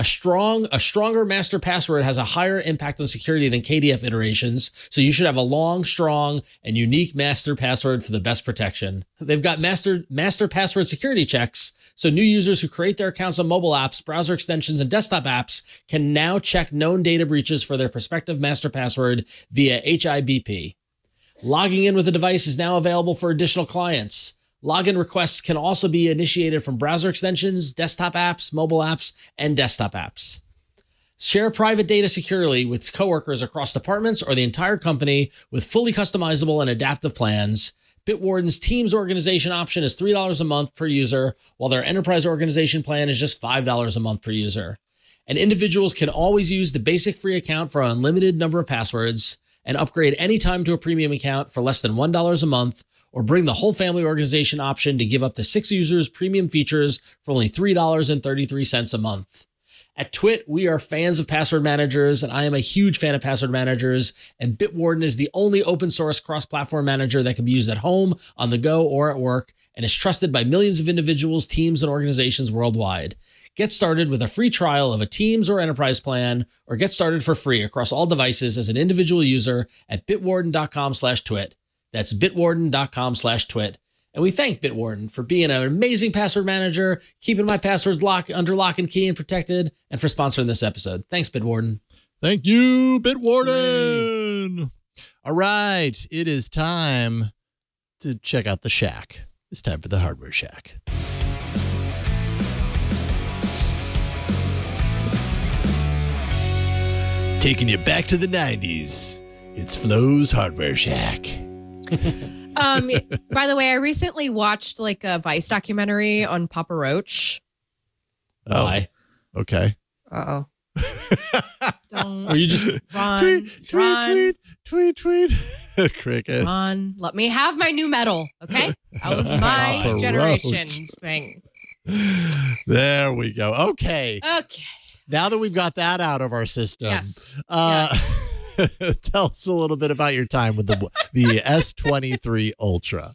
D: A stronger master password has a higher impact on security than KDF iterations, so you should have a long, strong, and unique master password for the best protection. They've got master password security checks, so new users who create their accounts on mobile apps, browser extensions, and desktop apps can now check known data breaches for their prospective master password via HIBP. Logging in with a device is now available for additional clients. Login requests can also be initiated from browser extensions, desktop apps, mobile apps, and desktop apps. Share private data securely with coworkers across departments or the entire company with fully customizable and adaptive plans. Bitwarden's Teams organization option is $3 a month per user, while their enterprise organization plan is just $5 a month per user. And individuals can always use the basic free account for an unlimited number of passwords and upgrade anytime to a premium account for less than $1 a month, or bring the whole family organization option to give up to 6 users premium features for only $3.33 a month. At Twit, we are fans of password managers, and I am a huge fan of password managers, and Bitwarden is the only open source cross-platform manager that can be used at home, on the go, or at work, and is trusted by millions of individuals, teams, and organizations worldwide. Get started with a free trial of a Teams or Enterprise plan, or get started for free across all devices as an individual user at bitwarden.com/twit. That's bitwarden.com/twit. And we thank Bitwarden for being an amazing password manager, keeping my passwords under lock and key and protected, and for sponsoring this episode. Thanks, Bitwarden.
A: Thank you, Bitwarden. All right, it is time to check out the shack. It's time for the hardware shack. Taking you back to the 90s. It's Flo's Hardware Shack.
G: By the way, I recently watched like a Vice documentary on Papa Roach.
A: Oh, why? Okay.
G: Uh-oh. Don't
D: Or you just
G: run,
A: tweet. Crickets.
G: Run. Let me have my new medal, okay? That was my
A: Papa
G: generation's thing.
A: There we go. Okay.
G: Okay.
A: Now that we've got that out of our system,
G: Yes.
A: Tell us a little bit about your time with the S23 Ultra.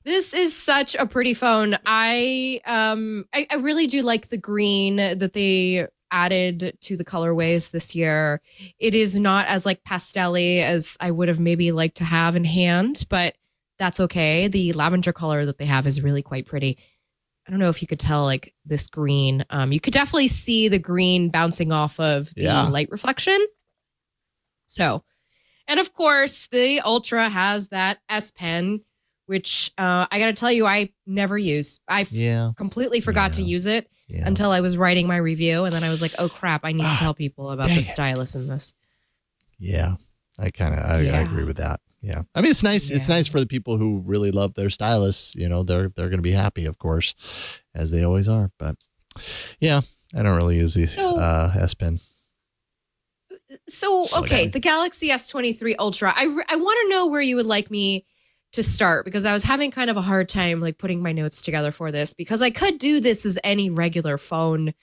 G: This is such a pretty phone. I really do like the green that they added to the colorways this year. It is not as like pastel-y as I would have maybe liked to have in hand, but that's okay. The lavender color that they have is really quite pretty. I don't know if you could tell like this green. You could definitely see the green bouncing off of the light reflection. So, and of course, the Ultra has that S Pen, which I got to tell you, I never use. I completely forgot to use it until I was writing my review. And then I was like, oh, crap, I need to tell people about the stylus in this.
A: Yeah, I agree with that. Yeah. I mean, it's nice. Yeah. It's nice for the people who really love their stylus. You know, they're going to be happy, of course, as they always are. But yeah, I don't really use the S Pen.
G: So, okay, the Galaxy S23 Ultra. I want to know where you would like me to start, because I was having kind of a hard time like putting my notes together for this, because I could do this as any regular phone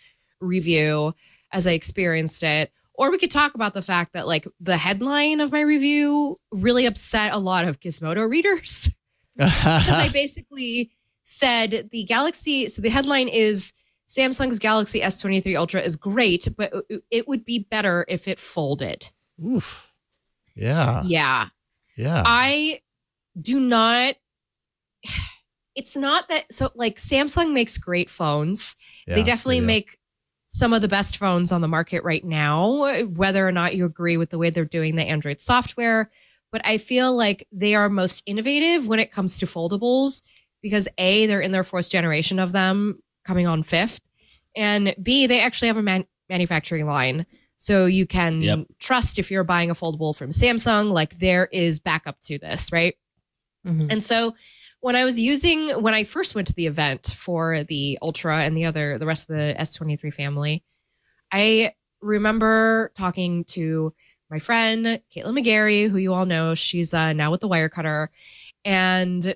G: review. as I experienced it. Or we could talk about the fact that like the headline of my review really upset a lot of Gizmodo readers. Because I basically said the Galaxy, so the headline is Samsung's Galaxy S23 Ultra is great, but it would be better if it folded.
A: Oof. Yeah.
G: Yeah.
A: Yeah.
G: I do not, it's not that, so like Samsung makes great phones.
A: Yeah,
G: they definitely
A: do.
G: make some of the best phones on the market right now, whether or not you agree with the way they're doing the Android software. But I feel like they are most innovative when it comes to foldables because A, they're in their fourth generation of them coming on fifth. And B, they actually have a manufacturing line. So you can trust if you're buying a foldable from Samsung, like there is backup to this, right?
E: Mhm.
G: And so when I first went to the event for the Ultra and the rest of the S23 family, I remember talking to my friend, Caitlin McGarry, who you all know, she's now with the Wirecutter. And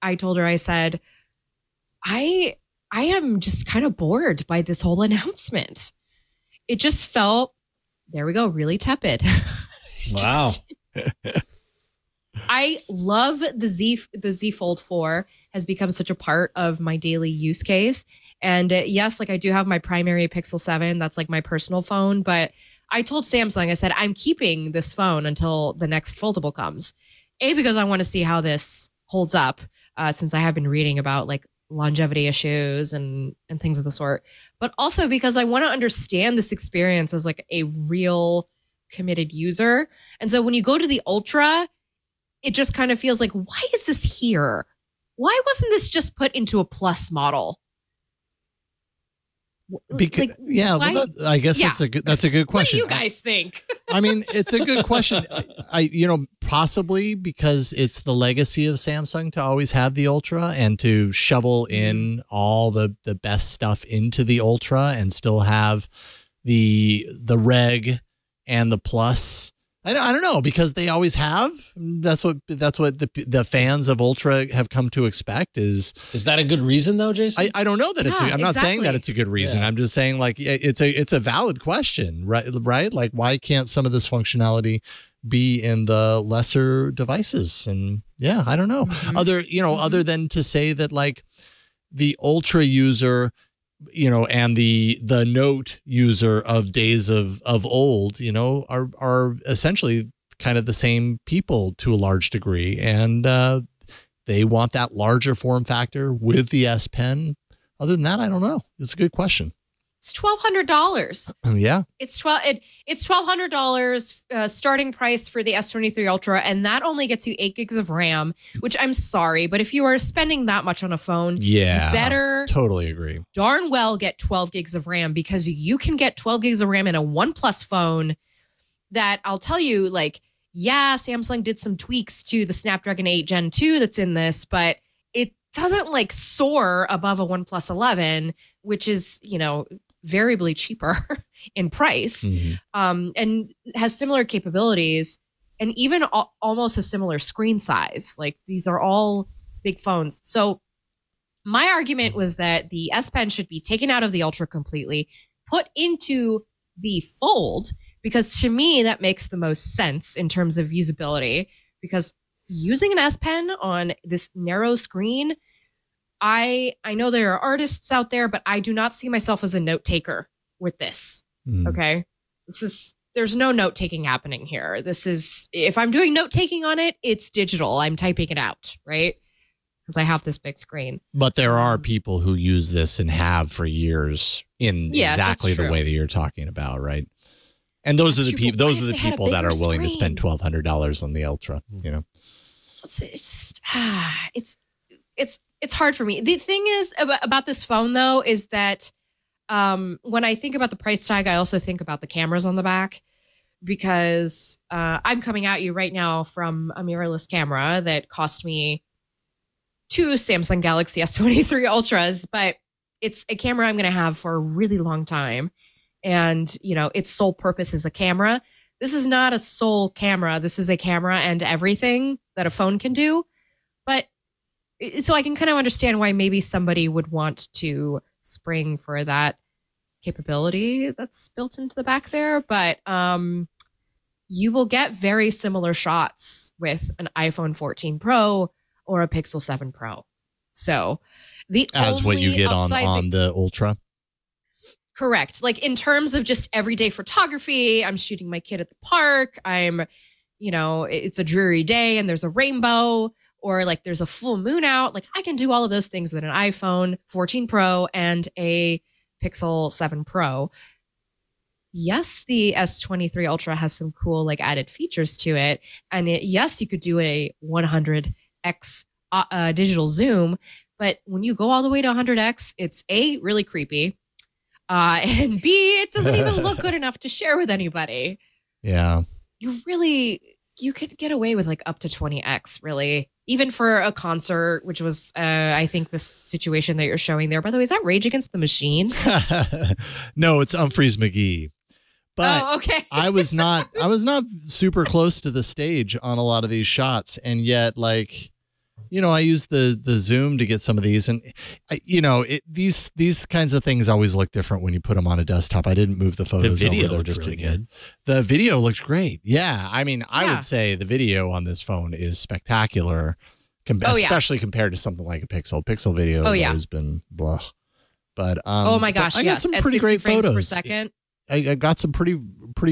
G: I told her, I said, I am just kind of bored by this whole announcement. It just felt, there we go, really tepid.
D: Wow.
G: I love the Z Fold 4 has become such a part of my daily use case. And yes, like I do have my primary Pixel 7. That's like my personal phone. But I told Samsung, I said, I'm keeping this phone until the next foldable comes. A, because I want to see how this holds up since I have been reading about like longevity issues and things of the sort. But also because I want to understand this experience as like a real committed user. And so when you go to the Ultra, it just kind of feels like, why is this here? Why wasn't this just put into a Plus model?
A: Because,
G: why?
A: I guess
G: Yeah.
A: that's a good
G: What do
A: question.
G: you guys think?
A: I mean, it's a good question. Possibly because it's the legacy of Samsung to always have the Ultra and to shovel in all the best stuff into the Ultra and still have the Reg and the Plus. I don't know, because they always have. That's what the fans of Ultra have come to expect. Is
D: that a good reason though, Jason?
A: I don't know that it's. I'm not saying that
G: exactly.
A: it's a good reason.
D: Yeah.
A: I'm just saying like it's a valid question, right? Right? Like why can't some of this functionality be in the lesser devices? And yeah, I don't know. Other than to say that like the Ultra user, and the Note user of days of old, are essentially kind of the same people to a large degree. And they want that larger form factor with the S Pen. Other than that, I don't know. It's a good question.
G: It's $1,200.
A: Yeah.
G: It's $1,200 starting price for the S23 Ultra, and that only gets you 8 gigs of RAM, which I'm sorry, but if you are spending that much on a phone,
A: Yeah.
G: you better
A: Totally agree.
G: darn well get 12 gigs of RAM, because you can get 12 gigs of RAM in a OnePlus phone that I'll tell you, like, yeah, Samsung did some tweaks to the Snapdragon 8 Gen 2 that's in this, but it doesn't like soar above a OnePlus 11, which is, variably cheaper in price, and has similar capabilities and even almost a similar screen size. Like these are all big phones. So my argument was that the S Pen should be taken out of the Ultra completely, put into the Fold, because to me that makes the most sense in terms of usability, because using an S Pen on this narrow screen, I know there are artists out there, but I do not see myself as a note taker with this. Okay. There's no note taking happening here. If I'm doing note taking on it, it's digital. I'm typing it out, right? Because I have this big screen.
A: But there are people who use this and have for years in exactly the way that you're talking about, right? And those are the people. Those are the people that are willing to spend $1,200 on the Ultra.
G: It's hard for me. The thing is about this phone, though, is that when I think about the price tag, I also think about the cameras on the back, because I'm coming at you right now from a mirrorless camera that cost me 2 Samsung Galaxy S23 Ultras, but it's a camera I'm going to have for a really long time. And, its sole purpose is a camera. This is not a sole camera. This is a camera and everything that a phone can do. But so I can kind of understand why maybe somebody would want to spring for that capability that's built into the back there, but you will get very similar shots with an iPhone 14 Pro or a Pixel 7 Pro. So
A: as what you get on the Ultra.
G: Correct. Like in terms of just everyday photography, I'm shooting my kid at the park. It's a dreary day and there's a rainbow, or like there's a full moon out. Like I can do all of those things with an iPhone 14 Pro and a Pixel 7 Pro. Yes, the S23 Ultra has some cool like added features to it. And yes, you could do a 100x digital zoom. But when you go all the way to 100x, it's A, really creepy. And B, it doesn't even look good enough to share with anybody.
A: Yeah.
G: You could get away with like up to 20x, really. Even for a concert, which was, I think, the situation that you're showing there. By the way, is that Rage Against the Machine?
A: No, it's Humphreys McGee. But
G: okay.
A: I was not super close to the stage on a lot of these shots, and yet, like, I use the zoom to get some of these, and these kinds of things always look different when you put them on a desktop. I didn't move the photos
F: the video
A: over there
F: looked
A: just
F: really
A: to
F: good.
A: The video looked great. Yeah, I mean, I would say the video on this phone is spectacular, especially compared to something like a Pixel. Pixel video has always been blah. But
G: oh my gosh,
A: I got some pretty great photos
G: per second.
A: I got some pretty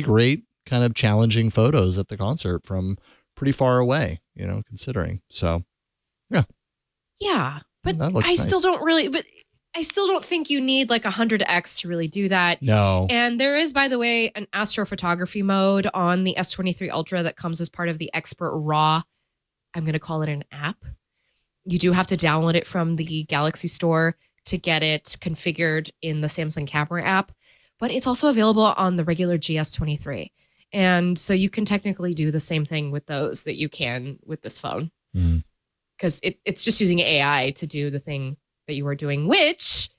A: great kind of challenging photos at the concert from pretty far away, considering. So, yeah.
G: Yeah, but I still don't think you need like 100x to really do that.
A: No.
G: And there is, by the way, an astrophotography mode on the S23 Ultra that comes as part of the Expert Raw. I'm going to call it an app. You do have to download it from the Galaxy Store to get it configured in the Samsung Camera app. But it's also available on the regular GS23. And so you can technically do the same thing with those that you can with this phone. Because it's just using AI to do the thing that you are doing, which,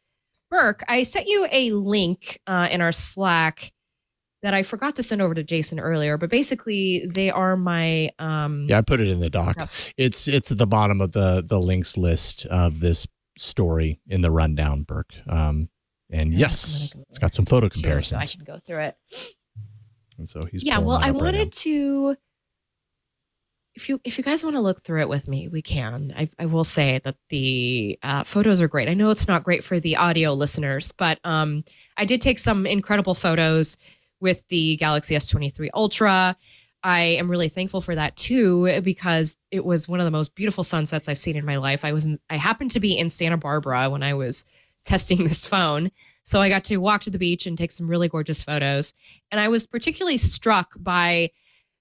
G: Burke, I sent you a link in our Slack that I forgot to send over to Jason earlier. But basically, they are my...
A: I put it in the doc. It's at the bottom of the links list of this story in the rundown, Burke. And yes, it's got some photo comparisons.
G: So I can go through it.
A: And so he's
G: I wanted to. If you guys want to look through it with me, we can. I will say that the photos are great. I know it's not great for the audio listeners, but I did take some incredible photos with the Galaxy S23 Ultra. I am really thankful for that too, because it was one of the most beautiful sunsets I've seen in my life. I happened to be in Santa Barbara when I was testing this phone. So I got to walk to the beach and take some really gorgeous photos. And I was particularly struck by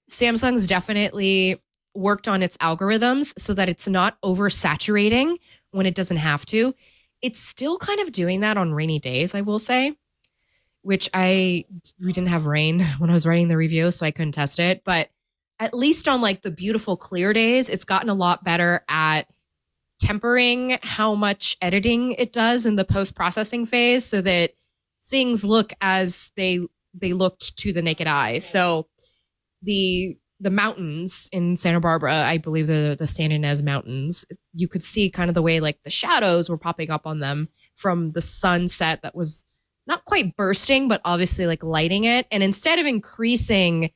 G: Samsung's definitely worked on its algorithms so that it's not oversaturating when it doesn't have to. It's still kind of doing that on rainy days, I will say, which we didn't have rain when I was writing the review, so I couldn't test it. But at least on like the beautiful clear days, it's gotten a lot better at tempering how much editing it does in the post-processing phase so that things look as they looked to the naked eye. So the mountains in Santa Barbara, I believe the San Ynez Mountains, you could see kind of the way like the shadows were popping up on them from the sunset that was not quite bursting, but obviously like lighting it. And instead of increasing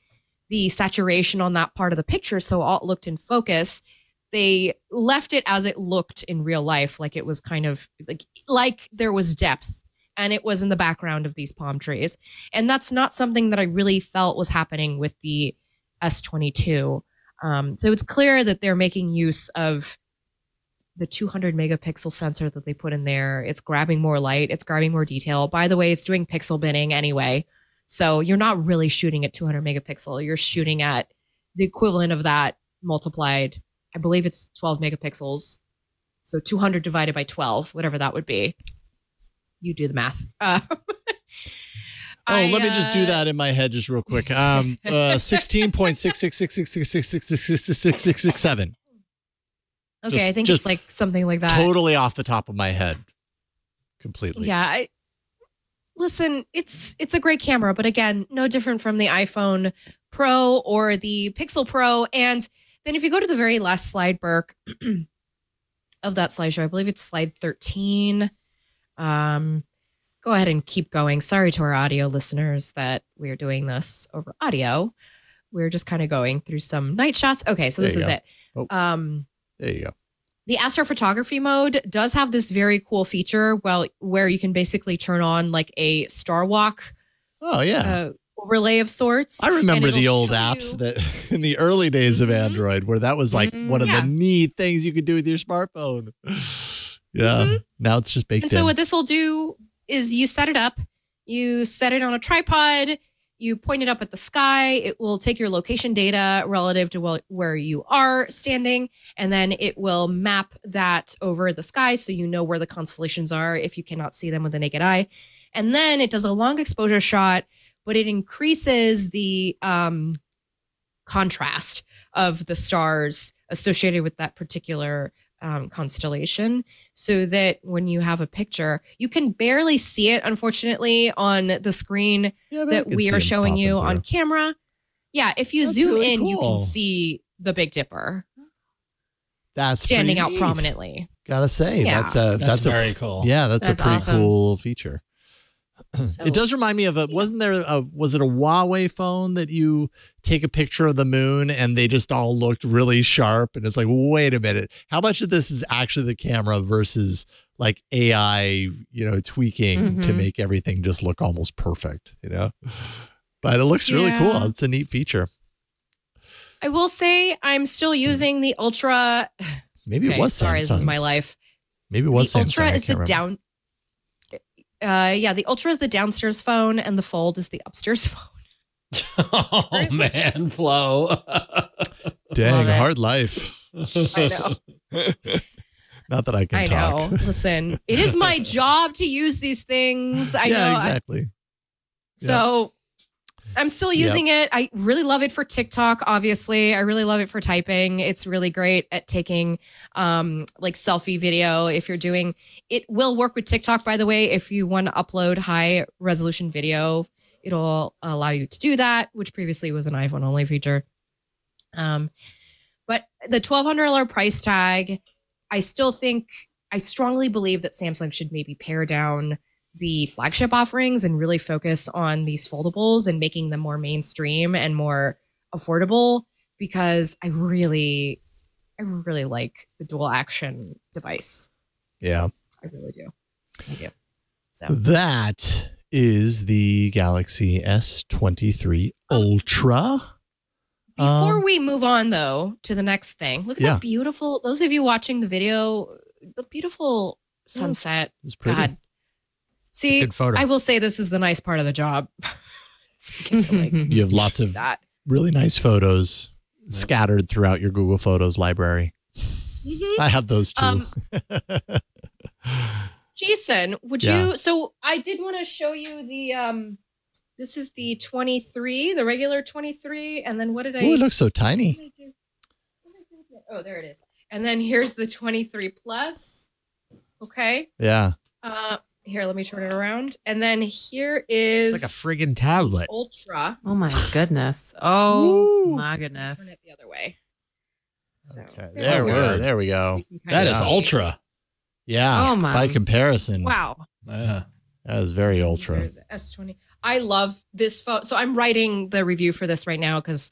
G: the saturation on that part of the picture so all it looked in focus, they left it as it looked in real life, like it was kind of like there was depth and it was in the background of these palm trees. And that's not something that I really felt was happening with the S22. So it's clear that they're making use of the 200 megapixel sensor that they put in there. It's grabbing more light. It's grabbing more detail. By the way, it's doing pixel binning anyway. So you're not really shooting at 200 megapixel. You're shooting at the equivalent of that multiplied. I believe it's 12 megapixels. So 200 divided by 12, whatever that would be. You do the math.
A: Let me just do that in my head just real quick. 16.666666667.
G: Okay, I think it's like something like that.
A: Totally off the top of my head. Completely.
G: Yeah. Listen, it's a great camera, but again, no different from the iPhone Pro or the Pixel Pro. And then if you go to the very last slide, Burke, of that slideshow, I believe it's slide 13. go ahead and keep going. Sorry to our audio listeners that we're doing this over audio. We're just kind of going through some night shots. Okay, so this is it.
A: Oh, there you go.
G: The Astrophotography Mode does have this very cool feature where you can basically turn on like a star walk
A: Oh, yeah.
G: overlay of sorts.
A: I remember
G: and
A: the
G: it'll
A: old
G: show
A: apps
G: you-
A: that in the early days of Android, where that was like one of the neat things you could do with your smartphone. Yeah. Now it's just baked
G: And
A: in.
G: so what this will do is you set it up, you set it on a tripod, you point it up at the sky. It will take your location data relative to where you are standing, and then it will map that over the sky so you know where the constellations are if you cannot see them with the naked eye. And then it does a long exposure shot, but it increases the contrast of the stars associated with that particular constellation, so that when you have a picture, you can barely see it, unfortunately, on the screen that we are showing you on camera. Yeah, if you zoom
A: really
G: in, you
A: cool.
G: can see the Big Dipper
A: That's
G: standing
A: pretty
G: out
A: neat.
G: prominently.
A: Gotta say,
G: Yeah.
D: That's very cool.
A: Yeah, that's
G: That's
A: a pretty
G: awesome.
A: cool feature.
G: So,
A: It does remind me of was it a Huawei phone that you take a picture of the moon and they just all looked really sharp, and it's like, wait a minute, how much of this is actually the camera versus like AI, tweaking to make everything just look almost perfect, But it looks really cool. It's a neat feature.
G: I will say I'm still using the Ultra.
A: Maybe it was Samsung.
G: Sorry, this is my life.
A: Maybe it was
G: The
A: Samsung.
G: Ultra
A: I
G: is the
A: can't remember.
G: down. The Ultra is the downstairs phone, and the Fold is the upstairs phone.
D: Oh man, Flo.
A: Dang,
G: Love it.
A: hard life.
G: I know.
A: Not that I can
G: I
A: talk.
G: know. Listen, it is my job to use these things. I
A: Yeah,
G: know.
A: exactly.
G: So I'm still using it. I really love it for TikTok, obviously. I really love it for typing. It's really great at taking like selfie video. If you're doing, it will work with TikTok, by the way. If you want to upload high resolution video, it'll allow you to do that, which previously was an iPhone only feature. But the $1,200 price tag, I strongly believe that Samsung should maybe pare down the flagship offerings and really focus on these foldables and making them more mainstream and more affordable, because I really like the dual action device.
A: Yeah.
G: I really do. I do. So
A: That is the Galaxy S23 Ultra.
G: before we move on though to the next thing, look at that beautiful, those of you watching the video, the beautiful sunset.
A: It's pretty.
G: God. See,
F: good photo.
G: I will say this is the nice part of the job. So I get to, like,
A: You have lots of
G: that.
A: really nice photos scattered throughout your Google Photos library. I have those too.
G: Jason, would you? So I did want to show you the. This is the 23, the regular 23, and then what did I?
A: Oh, it looks so
G: what
A: tiny.
G: did I do? Oh, there it is. And then here's the 23 plus. Okay.
A: Yeah.
G: Here, let me turn it around. And then here is
F: It's like a friggin' tablet.
G: Ultra.
E: Oh my goodness. Oh
A: Woo.
E: my
G: Turn
E: goodness.
G: it the other way. So
A: Okay. There we go. There we go.
G: we can kind
D: That
G: of
D: is
G: see.
D: ultra.
A: Yeah.
E: Oh, my.
A: By comparison,
G: Wow.
D: Yeah.
A: that is very ultra.
G: These are the S20. I love this phone. So I'm writing the review for this right now because,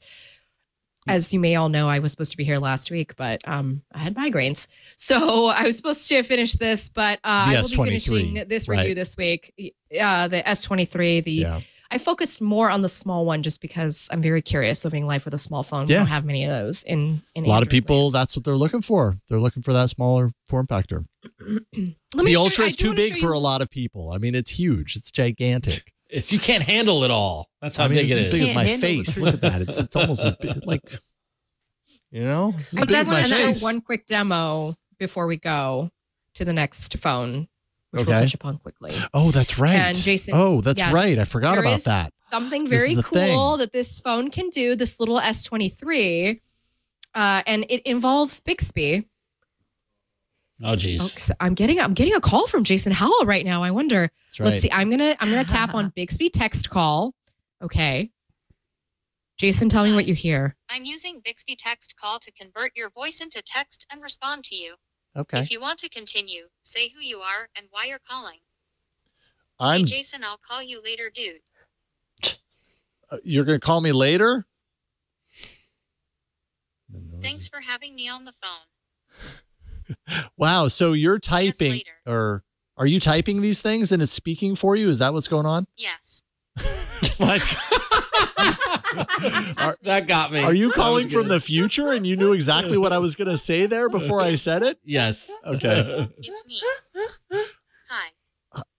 G: as you may all know, I was supposed to be here last week, but I had migraines. So I was supposed to finish this, but I will be
A: S23,
G: finishing this review
A: right.
G: this week. The S23. I focused more on the small one just because I'm very curious living life with a small phone. We
A: Yeah.
G: don't have many of those in
A: A lot of people, that's what they're looking for. They're looking for that smaller form factor. The Ultra is too big for a lot of people. I mean, it's huge. It's gigantic.
D: You can't handle it all. That's how
A: I mean,
D: big
A: it's
D: it
A: as big
D: is.
A: as my
E: Can't handle
A: face. Look at that. It's almost as big, like, it's as
G: I
A: big as
G: just
A: my
G: want to show
A: face.
G: one quick demo before we go to the next phone, which we'll
A: Okay.
G: touch upon quickly.
A: Oh, that's right.
G: And Jason-
A: Oh, that's
G: yes,
A: right. I forgot
G: there
A: about
G: is
A: that.
G: Something
A: This
G: very
A: is the
G: cool
A: thing.
G: that this phone can do, this little S23, and it involves Bixby.
D: Oh, geez.
G: So I'm getting a call from Jason Howell right now. I wonder.
A: That's right.
G: Let's see. I'm gonna tap on Bixby text call. Okay. Jason, tell me what you hear.
H: I'm using Bixby text call to convert your voice into text and respond to you.
A: Okay.
H: If you want to continue, say who you are and why you're calling. Hey, Jason, I'll call you later, dude.
A: You're going to call me later?
H: Thanks for having me on the phone.
A: Wow. So you're typing,
H: later.
A: or are you typing these things and it's speaking for you? Is that what's going on?
H: Yes.
A: Like,
D: That got me.
A: are you
D: That
A: calling
D: was
A: from
D: good.
A: the future and you knew exactly what I was going to say there before I said it?
D: Yes.
A: Okay.
H: It's me. Hi.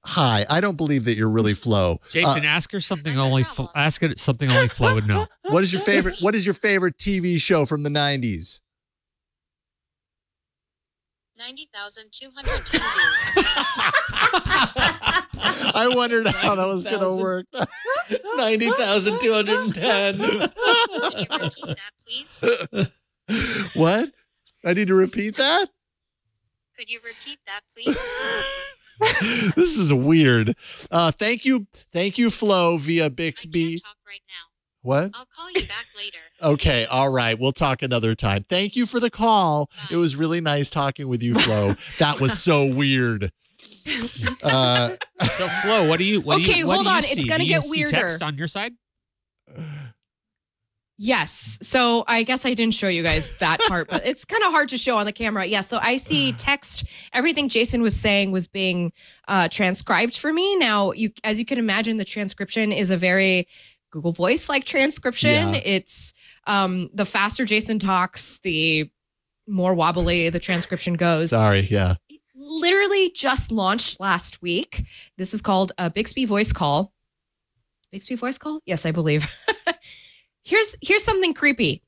A: Hi. I don't believe that you're really Flo.
F: Jason, ask her something
H: No
F: only
H: problem.
F: ask it something only Flo would know.
A: What is your favorite TV show from the 90s?
H: 90,210 views.
A: I wondered how that was going to
D: 90,000.
A: work.
D: 90,210.
H: Can you repeat that, please?
A: What? I need to repeat that?
H: Could you repeat that, please?
A: This is weird. Thank you, Flo, via
H: I
A: Bixby.
H: can't talk right now.
A: What?
H: I'll call you back later.
A: Okay, all right. We'll talk another time. Thank you for the call.
H: Bye.
A: It was really nice talking with you, Flo. That was so weird.
F: So Flo, what do you
G: Okay,
F: what
G: hold
F: do you
G: on.
F: see?
G: It's gonna
F: Do you
G: get
F: see
G: weirder.
F: text on your side?
G: Yes. So I guess I didn't show you guys that part, but it's kind of hard to show on the camera. Yeah. So I see text. Everything Jason was saying was being transcribed for me. Now, as you can imagine, the transcription is a very Google Voice like transcription.
A: Yeah.
G: It's the faster Jason talks, the more wobbly the transcription goes.
A: Sorry, yeah.
G: Literally just launched last week. This is called a Bixby voice call. Bixby voice call? Yes, I believe. Here's something creepy.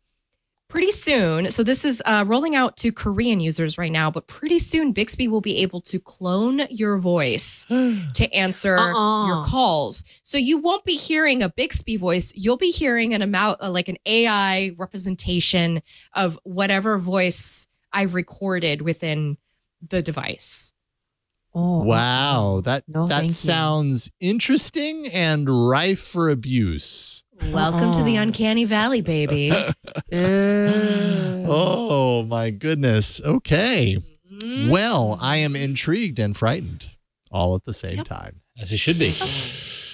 G: Pretty soon, so this is rolling out to Korean users right now, but pretty soon Bixby will be able to clone your voice to answer your calls. So you won't be hearing a Bixby voice. You'll be hearing an AI representation of whatever voice I've recorded within the device.
A: Wow, that
E: thank you.
A: sounds interesting and rife for abuse.
G: Welcome to the Uncanny Valley, baby.
A: Oh my goodness. Okay. Well, I am intrigued and frightened all at the same time.
D: As it should be.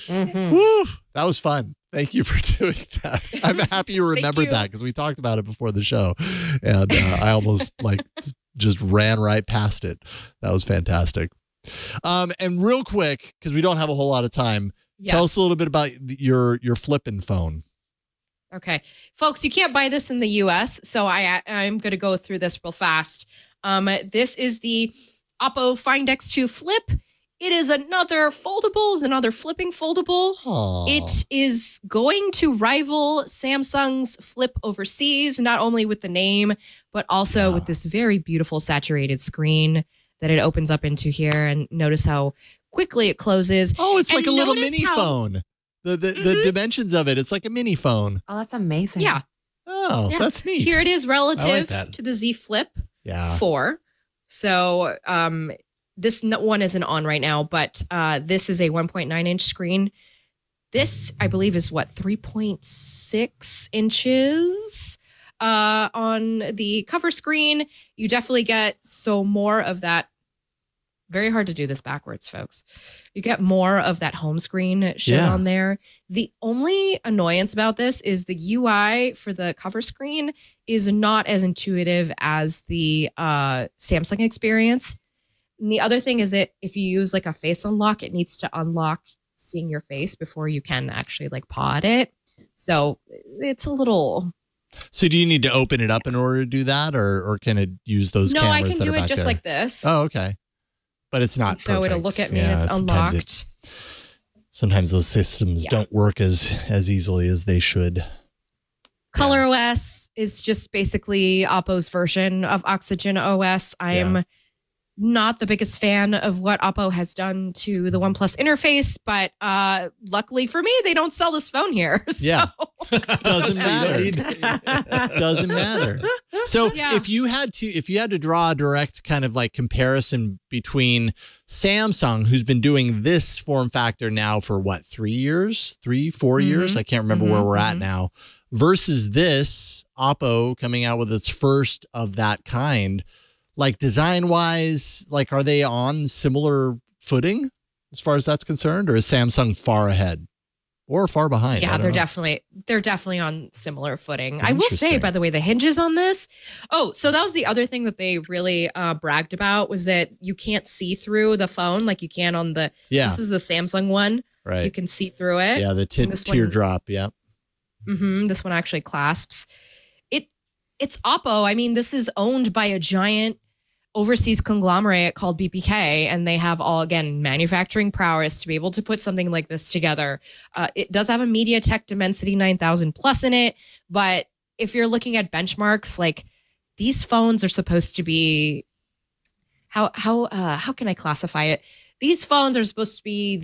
A: Woo, that was fun. Thank you for doing that. I'm happy you remembered
G: you.
A: that because we talked about it before the show, and I almost just ran right past it. That was fantastic. And real quick, because we don't have a whole lot of time, tell us a little bit about your flippin' phone.
G: Okay. Folks, you can't buy this in the US, so I'm going to go through this real fast. This is the Oppo Find X2 Flip. It is another foldable, is another flipping foldable.
A: Aww.
G: It is going to rival Samsung's Flip overseas, not only with the name, but also with this very beautiful saturated screen that it opens up into here. And notice how quickly it closes.
A: Oh, it's like a
G: And
A: little
G: notice
A: mini
G: how-
A: phone. The dimensions of it, it's like a mini phone.
E: Oh, that's amazing.
G: Yeah.
A: Oh,
G: Yeah.
A: that's neat.
G: Here it is relative
D: that.
G: to the Z Flip
A: Yeah.
G: 4. So this one isn't on right now, but this is a 1.9-inch screen. This, I believe, is 3.6 inches on the cover screen. You definitely get more of that. Very hard to do this backwards, folks. You get more of that home screen shit on there. The only annoyance about this is the UI for the cover screen is not as intuitive as the Samsung experience. And the other thing is that if you use like a face unlock, it needs to unlock seeing your face before you can actually like paw at it. So it's a little...
A: So do you need to open it up in order to do that, or can it use those
G: No,
A: cameras
G: I can
A: that
G: do
A: are
G: it
A: back
G: just
A: there?
G: like this.
A: Oh, okay. But it's not
G: So it'll
A: perfect.
G: look at me
A: Yeah,
G: and it's
A: sometimes
G: unlocked.
A: Sometimes those systems don't work as easily as they should.
G: Color OS is just basically Oppo's version of Oxygen OS. I'm not the biggest fan of what Oppo has done to the OnePlus interface, but luckily for me, they don't sell this phone here. So.
A: Yeah. Doesn't matter. Doesn't matter. So if you had to draw a direct kind of like comparison between Samsung, who's been doing this form factor now for what, 4 years? I can't remember where we're at now, versus this Oppo coming out with its first of that kind, like design wise, like are they on similar footing? as far as that's concerned, or is Samsung far ahead or far behind?
G: Yeah,
A: I don't know.
G: they're definitely on similar footing. I will say,
A: Interesting.
G: by the way, the hinges on this. Oh, so that was the other thing that they really bragged about, was that you can't see through the phone like you can on the.
A: Yeah.
G: This is the Samsung one.
A: Right.
G: You can see through it.
A: Yeah, the
G: And this one-
A: teardrop. Yeah.
G: This one actually clasps. It's Oppo. I mean, this is owned by a giant overseas conglomerate called BPK, and they have all, again, manufacturing prowess to be able to put something like this together. It does have a MediaTek Dimensity 9000 Plus in it, but if you're looking at benchmarks, like, these phones are supposed to be how can I classify it? These phones are supposed to be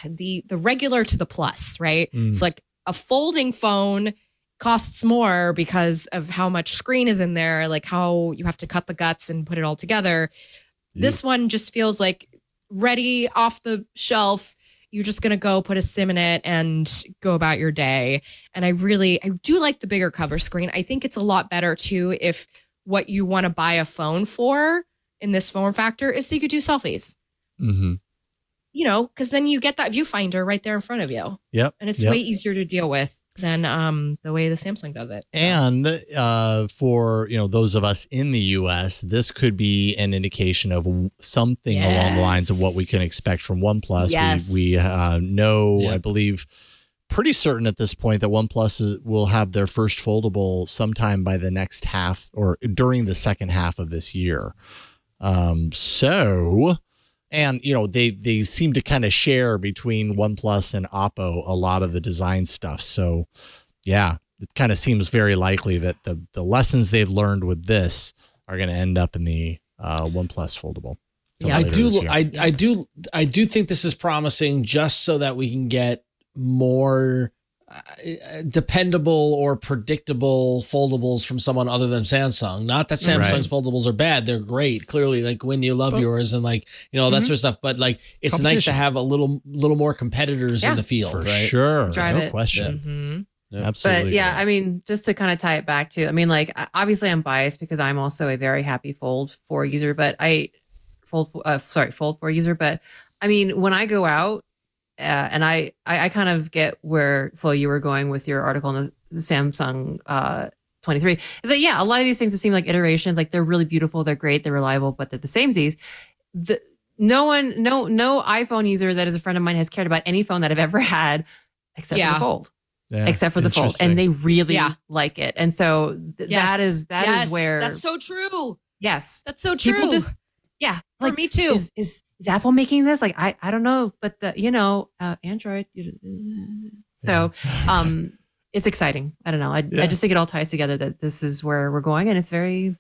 G: the regular to the plus, right? So like a folding phone costs more because of how much screen is in there, like how you have to cut the guts and put it all together. This one just feels like ready off the shelf. You're just going to go put a SIM in it and go about your day. And I do like the bigger cover screen. I think it's a lot better too if what you want to buy a phone for in this form factor is so you could do selfies.
A: Mm-hmm.
G: You know, because then you get that viewfinder right there in front of you.
A: Yep.
G: And it's way easier to deal with than the way the Samsung does it. So.
A: And for those of us in the U.S., this could be an indication of something along the lines of what we can expect from OnePlus.
G: Yes.
A: We know, I believe, pretty certain at this point that OnePlus will have their first foldable sometime by the next half or during the second half of this year. And, they seem to kind of share between OnePlus and Oppo a lot of the design stuff. So, yeah, it kind of seems very likely that the lessons they've learned with this are going to end up in the OnePlus foldable.
D: Yeah, I do think this is promising, just so that we can get more dependable or predictable foldables from someone other than Samsung. Not that Samsung's foldables are bad. They're great. Clearly, like, when you love yours and that sort of stuff. But like, it's nice to have a little more competitors in the field,
A: for
D: right?
A: sure.
E: Drive
A: no
E: it.
A: question.
D: Yeah.
A: Absolutely.
E: But yeah, I mean, just to kind of tie it back to, I mean, like, obviously I'm biased because I'm also a very happy Fold 4 user, but Fold 4 user. But I mean, when I go out, and I kind of get where, Flo, you were going with your article on the Samsung 23. Is that, a lot of these things that seem like iterations, like, they're really beautiful, they're great, they're reliable, but they're the samesies. No iPhone user that is a friend of mine has cared about any phone that I've ever had except for the Fold.
A: Yeah,
E: except for the Fold, and they really like it. And so that is where
G: that's so true.
E: Yes,
G: that's so true.
E: People just
G: for me too.
E: Is Apple making this? Like, I don't know, but Android. So it's exciting. I don't know. I just think it all ties together that this is where we're going, and it's very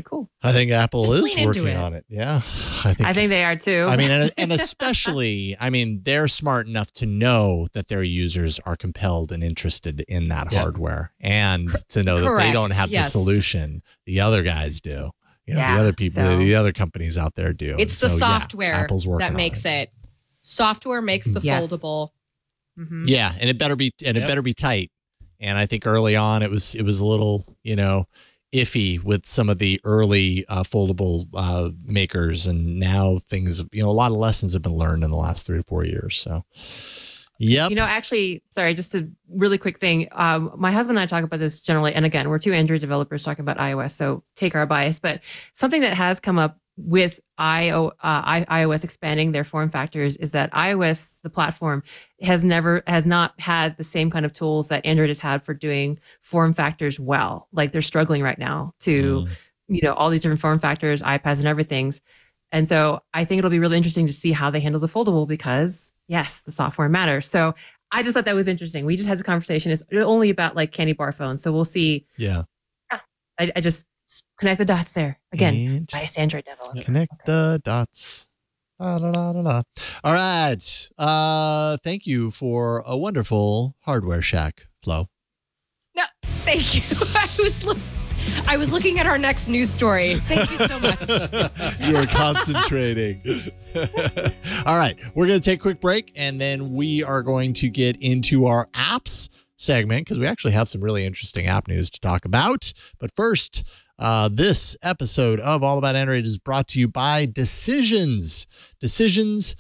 E: cool.
A: I think Apple
G: Just
A: is working on it. Yeah, I think
E: they are too.
A: I mean, and especially, I mean, they're smart enough to know that their users are compelled and interested in that hardware, and to know that they don't have the solution. The other guys do. The other people, the other companies out there do.
G: It's the software
A: Apple's working
G: that
A: on
G: makes it. Software makes the foldable.
E: Mm-hmm.
A: Yeah, and it better be tight. And I think early on it was a little, iffy with some of the early foldable makers, and now things, a lot of lessons have been learned in the last 3 to 4 years. So, yep.
E: Actually, sorry, just a really quick thing. My husband and I talk about this generally, and again, we're two Android developers talking about iOS, so take our bias. But something that has come up with iOS expanding their form factors is that iOS, the platform, has not had the same kind of tools that Android has had for doing form factors well. Like, they're struggling right now to, all these different form factors, iPads and everything's. And so I think it'll be really interesting to see how they handle the foldable, because yes, the software matters. So I just thought that was interesting. We just had this conversation. It's only about like candy bar phones. So we'll see.
A: Yeah.
E: I just connect the dots there. Again, biased Android developer.
A: Connect the dots. La, la, la, la, la. All right. Thank you for a wonderful Hardware Shack, Flo.
G: No, thank you. I was looking at our next news story. Thank you so much.
A: You are concentrating. All right. We're going to take a quick break, and then we are going to get into our apps segment, because we actually have some really interesting app news to talk about. But first, This episode of All About Android is brought to you by Decisions. Decisions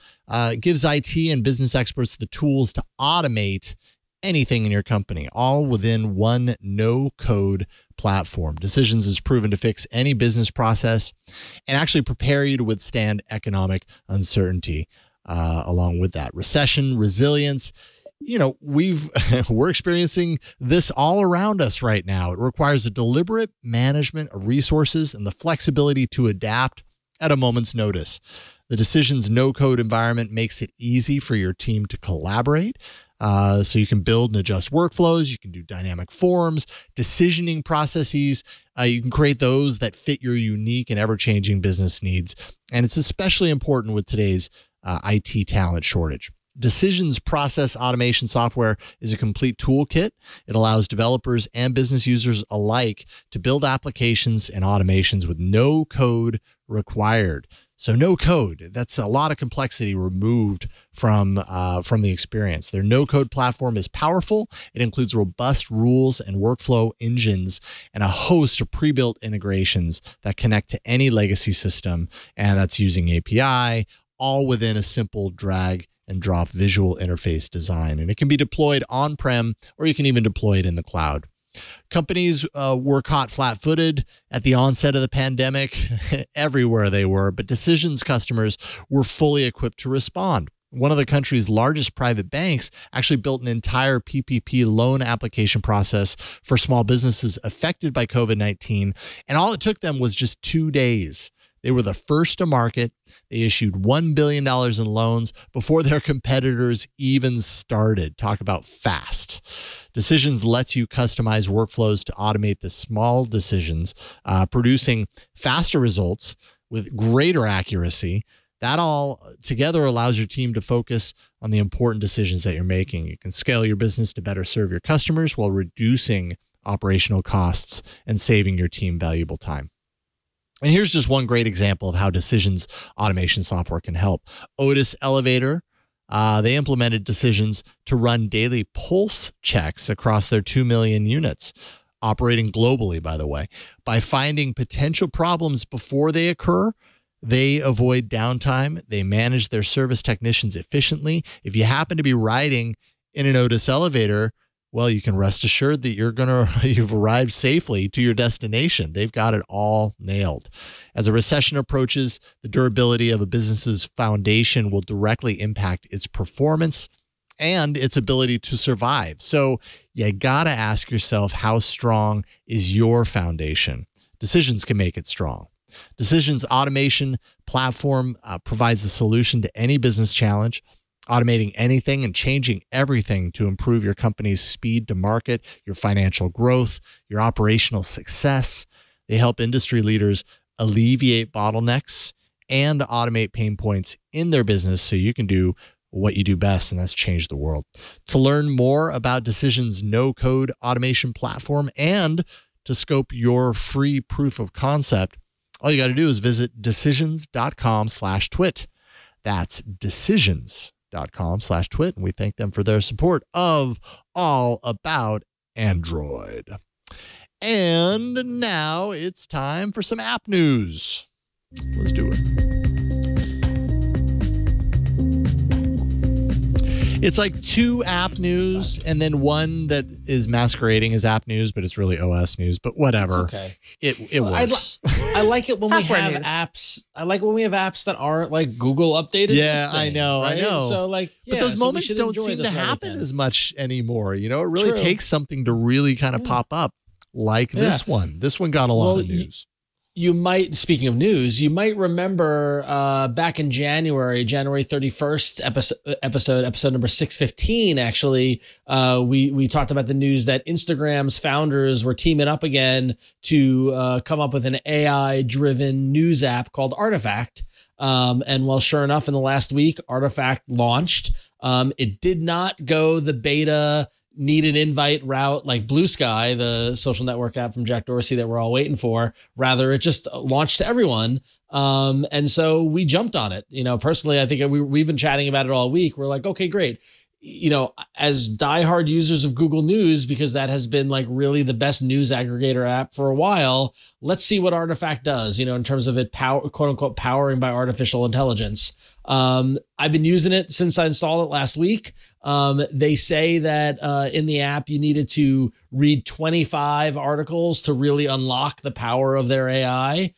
A: gives IT and business experts the tools to automate anything in your company, all within one no-code platform. Decisions is proven to fix any business process and actually prepare you to withstand economic uncertainty. Along with that, recession, resilience. We're experiencing this all around us right now. It requires a deliberate management of resources and the flexibility to adapt at a moment's notice. The Decisions no-code environment makes it easy for your team to collaborate. So you can build and adjust workflows. You can do dynamic forms, decisioning processes. You can create those that fit your unique and ever-changing business needs. And it's especially important with today's IT talent shortage. Decisions process automation software is a complete toolkit. It allows developers and business users alike to build applications and automations with no code required. So no code, that's a lot of complexity removed from the experience. Their no-code platform is powerful. It includes robust rules and workflow engines and a host of pre-built integrations that connect to any legacy system, and that's using API, all within a simple drag and drop visual interface design. And it can be deployed on-prem, or you can even deploy it in the cloud. Companies were caught flat-footed at the onset of the pandemic, everywhere they were, but Decisions customers were fully equipped to respond. One of the country's largest private banks actually built an entire PPP loan application process for small businesses affected by COVID-19, and all it took them was just 2 days. They were the first to market. They issued $1 billion in loans before their competitors even started. Talk about fast. Decisions lets you customize workflows to automate the small decisions, producing faster results with greater accuracy. That all together allows your team to focus on the important decisions that you're making. You can scale your business to better serve your customers while reducing operational costs and saving your team valuable time. And here's just one great example of how Decisions automation software can help. Otis Elevator, they implemented Decisions to run daily pulse checks across their 2 million units, operating globally, by the way. By finding potential problems before they occur, they avoid downtime. They manage their service technicians efficiently. If you happen to be riding in an Otis Elevator, well, you can rest assured that you've arrived safely to your destination. They've got it all nailed. As a recession approaches, the durability of a business's foundation will directly impact its performance and its ability to survive. So you got to ask yourself, how strong is your foundation? Decisions can make it strong. Decisions automation platform provides a solution to any business challenge, automating anything and changing everything to improve your company's speed to market, your financial growth, your operational success. They help industry leaders alleviate bottlenecks and automate pain points in their business so you can do what you do best, and that's change the world. To learn more about Decisions no-code automation platform and to scope your free proof of concept, all you got to do is visit decisions.com/twit. That's decisions.com/twit, and we thank them for their support of All About Android. And now it's time for some app news. Let's do it. It's like 2 app news and then one that is masquerading as app news, but it's really OS news, but whatever.
D: It's okay.
A: It works.
D: I like it when we
E: Software
D: have
E: news.
D: apps. I like when we have apps that aren't like Google updated.
A: Yeah,
D: this thing,
A: I know.
D: So like,
A: But those moments don't seem to happen as much anymore. You know, it really
D: True.
A: takes something to really kind of pop up like this one. This one got a lot of news.
D: You might, speaking of news, you might remember back in January 31st episode number 615, actually, we talked about the news that Instagram's founders were teaming up again to come up with an AI-driven news app called Artifact. And well, sure enough, in the last week, Artifact launched. It did not go the beta need an invite route like Blue Sky, the social network app from Jack Dorsey that we're all waiting for. Rather, it just launched to everyone. And so we jumped on it. You know, personally, I think we've been chatting about it all week. We're like, okay, great. as diehard users of Google News, because that has been like really the best news aggregator app for a while, let's see what Artifact does, in terms of it quote unquote powering by artificial intelligence. I've been using it since I installed it last week. They say that in the app, you needed to read 25 articles to really unlock the power of their AI.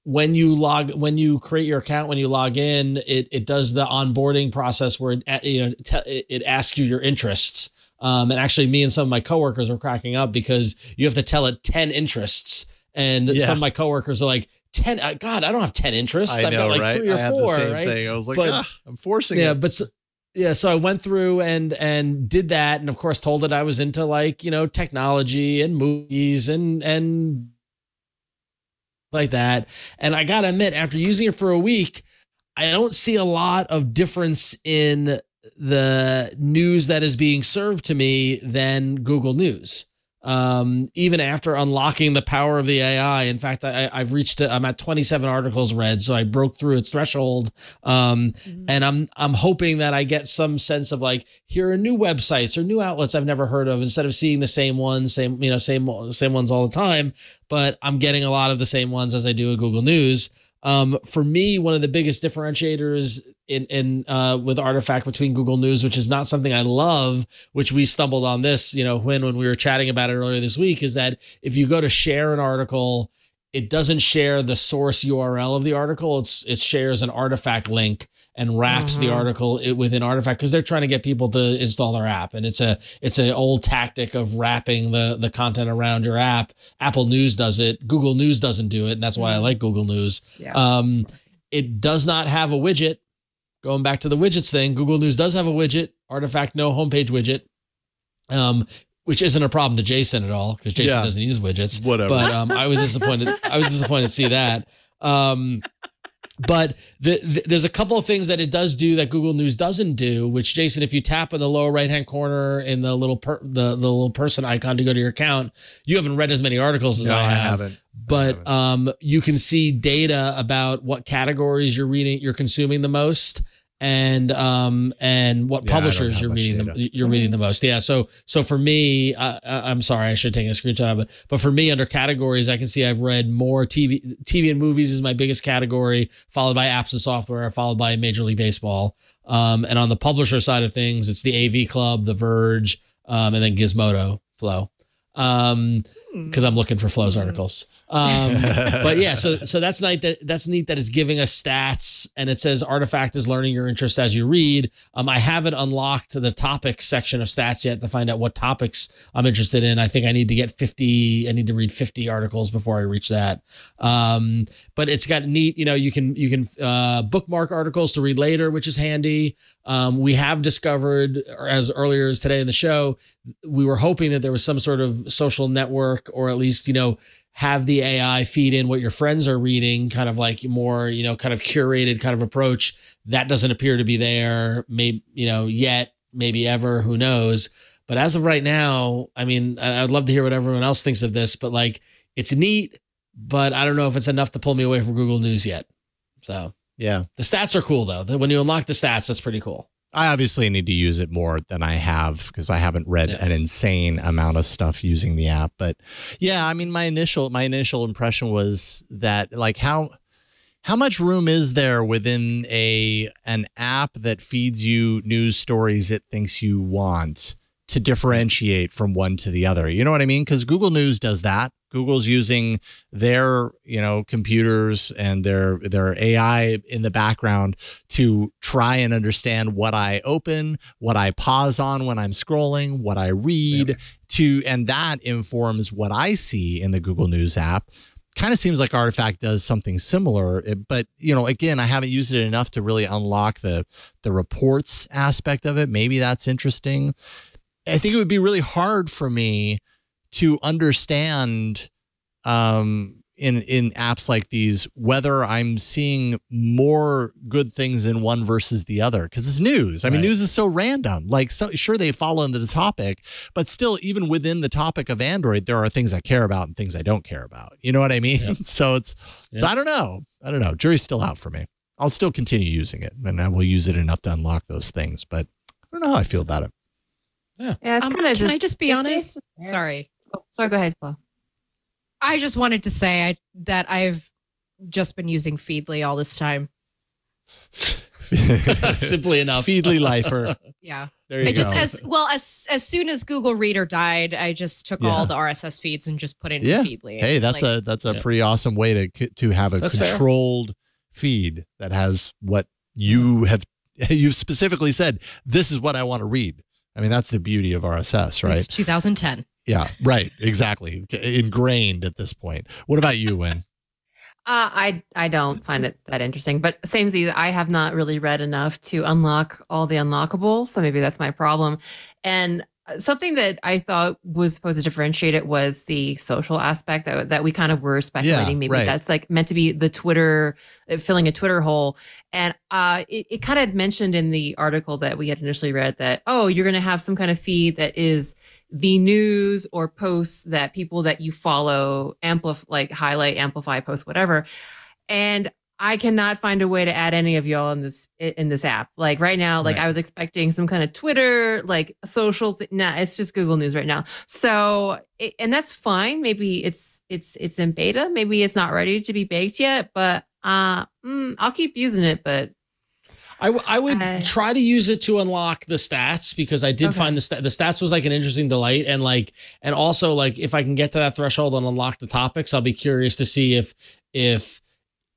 D: When you create your account, when you log in, it does the onboarding process where it asks you your interests. And actually, me and some of my coworkers were cracking up because you have to tell it 10 interests, and some of my coworkers are like, 10. God, I don't have 10 interests. I've got like 3 or 4.
A: I had the same
D: right?
A: thing. I was like, I'm forcing it.
D: So I went through and did that, and of course told it I was into like technology and movies and like that. And I gotta admit, after using it for a week, I don't see a lot of difference in the news that is being served to me than Google News. Even after unlocking the power of the AI. In fact, I'm at 27 articles read, so I broke through its threshold. And I'm hoping that I get some sense of like, here are new websites or new outlets I've never heard of, instead of seeing the same ones, same ones all the time. But I'm getting a lot of the same ones as I do at Google News. For me, one of the biggest differentiators in with Artifact between Google News, which is not something I love, which we stumbled on this, when we were chatting about it earlier this week, is that if you go to share an article, it doesn't share the source URL of the article. It shares an Artifact link and wraps the article within Artifact, because they're trying to get people to install their app. And it's an old tactic of wrapping the content around your app. Apple News does it. Google News doesn't do it. And that's why I like Google News. Yeah. It does not have a widget. Going back to the widgets thing, Google News does have a widget. Artifact, no homepage widget. Which isn't a problem to Jason at all, because Jason doesn't use widgets.
A: Whatever.
D: But I was disappointed. To see that. But there's a couple of things that it does do that Google News doesn't do, which, Jason, if you tap in the lower right-hand corner in the little little person icon to go to your account, you haven't read as many articles as I have.
A: I haven't.
D: But you can see data about what categories you're consuming the most, and what publishers you're reading the most. Yeah. So for me, I'm sorry, I should take a screenshot of it. But for me, under categories, I can see I've read more TV and movies is my biggest category, followed by apps and software, followed by Major League Baseball. And on the publisher side of things, it's the AV Club, The Verge, and then Gizmodo, Flow. Because I'm looking for Flow's articles. But yeah, so that's neat that it's giving us stats, and it says Artifact is learning your interest as you read. I haven't unlocked the topics section of stats yet to find out what topics I'm interested in. I think I need to read 50 articles before I reach that. But it's got neat, you can bookmark articles to read later, which is handy. We have discovered, as earlier as today in the show, we were hoping that there was some sort of social network, or at least, have the AI feed in what your friends are reading, kind of like more, kind of curated kind of approach. That doesn't appear to be there, maybe, yet, maybe ever, who knows. But as of right now, I mean, I'd love to hear what everyone else thinks of this, but like, it's neat, but I don't know if it's enough to pull me away from Google News yet. So
A: yeah, the
D: stats are cool though. When you unlock the stats, that's pretty cool.
A: I obviously need to use it more than I have, because I haven't read an insane amount of stuff using the app. But yeah, I mean, my initial impression was that, like, how much room is there within an app that feeds you news stories it thinks you want to differentiate from one to the other? You know what I mean? Because Google News does that. Google's using their, computers and their AI in the background to try and understand what I open, what I pause on when I'm scrolling, what I read, and that informs what I see in the Google News app. Kind of seems like Artifact does something similar, but again, I haven't used it enough to really unlock the reports aspect of it. Maybe that's interesting. I think it would be really hard for me to understand in apps like these whether I'm seeing more good things in one versus the other, because it's news. I mean, news is so random. Like, sure, they fall into the topic, but still, even within the topic of Android, there are things I care about and things I don't care about. You know what I mean? Yep. So I don't know. Jury's still out for me. I'll still continue using it, and I will use it enough to unlock those things, but don't know how I feel about it.
E: Yeah, it's kind of just.
G: Can I just be
E: it's-
G: honest?
E: it's-
G: Sorry.
E: Oh, sorry, go ahead, Flo.
G: I just wanted to say that I've just been using Feedly all this time.
D: Simply enough.
A: Feedly lifer.
G: Yeah.
A: There you
G: I
A: go.
G: just as soon as Google Reader died, I just took all the RSS feeds and just put it into
A: Yeah.
G: Feedly.
A: Hey,
G: And
A: that's a pretty awesome way to have a
D: That's fair.
A: controlled feed that has what you've specifically said. This is what I want to read. I mean, that's the beauty of RSS, right?
G: Since 2010.
A: Yeah, right. Exactly. Ingrained at this point. What about you, Win?
E: I don't find it that interesting, but same as you, I have not really read enough to unlock all the unlockables, so maybe that's my problem. And something that I thought was supposed to differentiate it was the social aspect that we kind of were speculating. Maybe that's like meant to be the Twitter, filling a Twitter hole. And it kind of mentioned in the article that we had initially read that, oh, you're going to have some kind of feed that is the news or posts that people that you follow highlight, amplify, post, whatever. And I cannot find a way to add any of y'all in this app. Like right now, like I was expecting some kind of Twitter, like social thing. Nah, it's just Google News right now. So, and that's fine. Maybe it's in beta. Maybe it's not ready to be baked yet, but I'll keep using it. But
D: I would try to use it to unlock the stats, because I did find the stats was like an interesting delight, and also like if I can get to that threshold and unlock the topics, I'll be curious to see if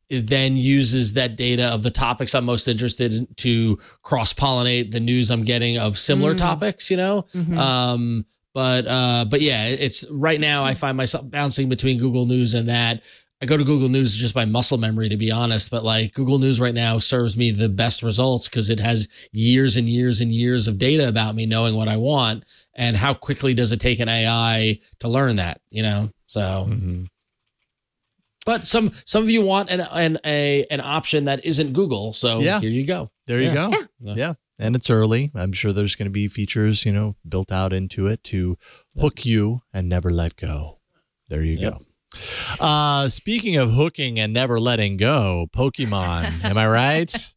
D: it then uses that data of the topics I'm most interested in to cross-pollinate the news I'm getting of similar topics, you know?
E: Mm-hmm.
D: But yeah, it's right now I find myself bouncing between Google News and that. I go to Google News just by muscle memory, to be honest, but like Google News right now serves me the best results because it has years and years and years of data about me, knowing what I want, and how quickly does it take an AI to learn that, you know? So, but some of you want an option that isn't Google. So here you go.
A: There you go. Yeah. And it's early. I'm sure there's going to be features, built out into it to hook you and never let go. There you go. Speaking of hooking and never letting go, Pokemon, am I right?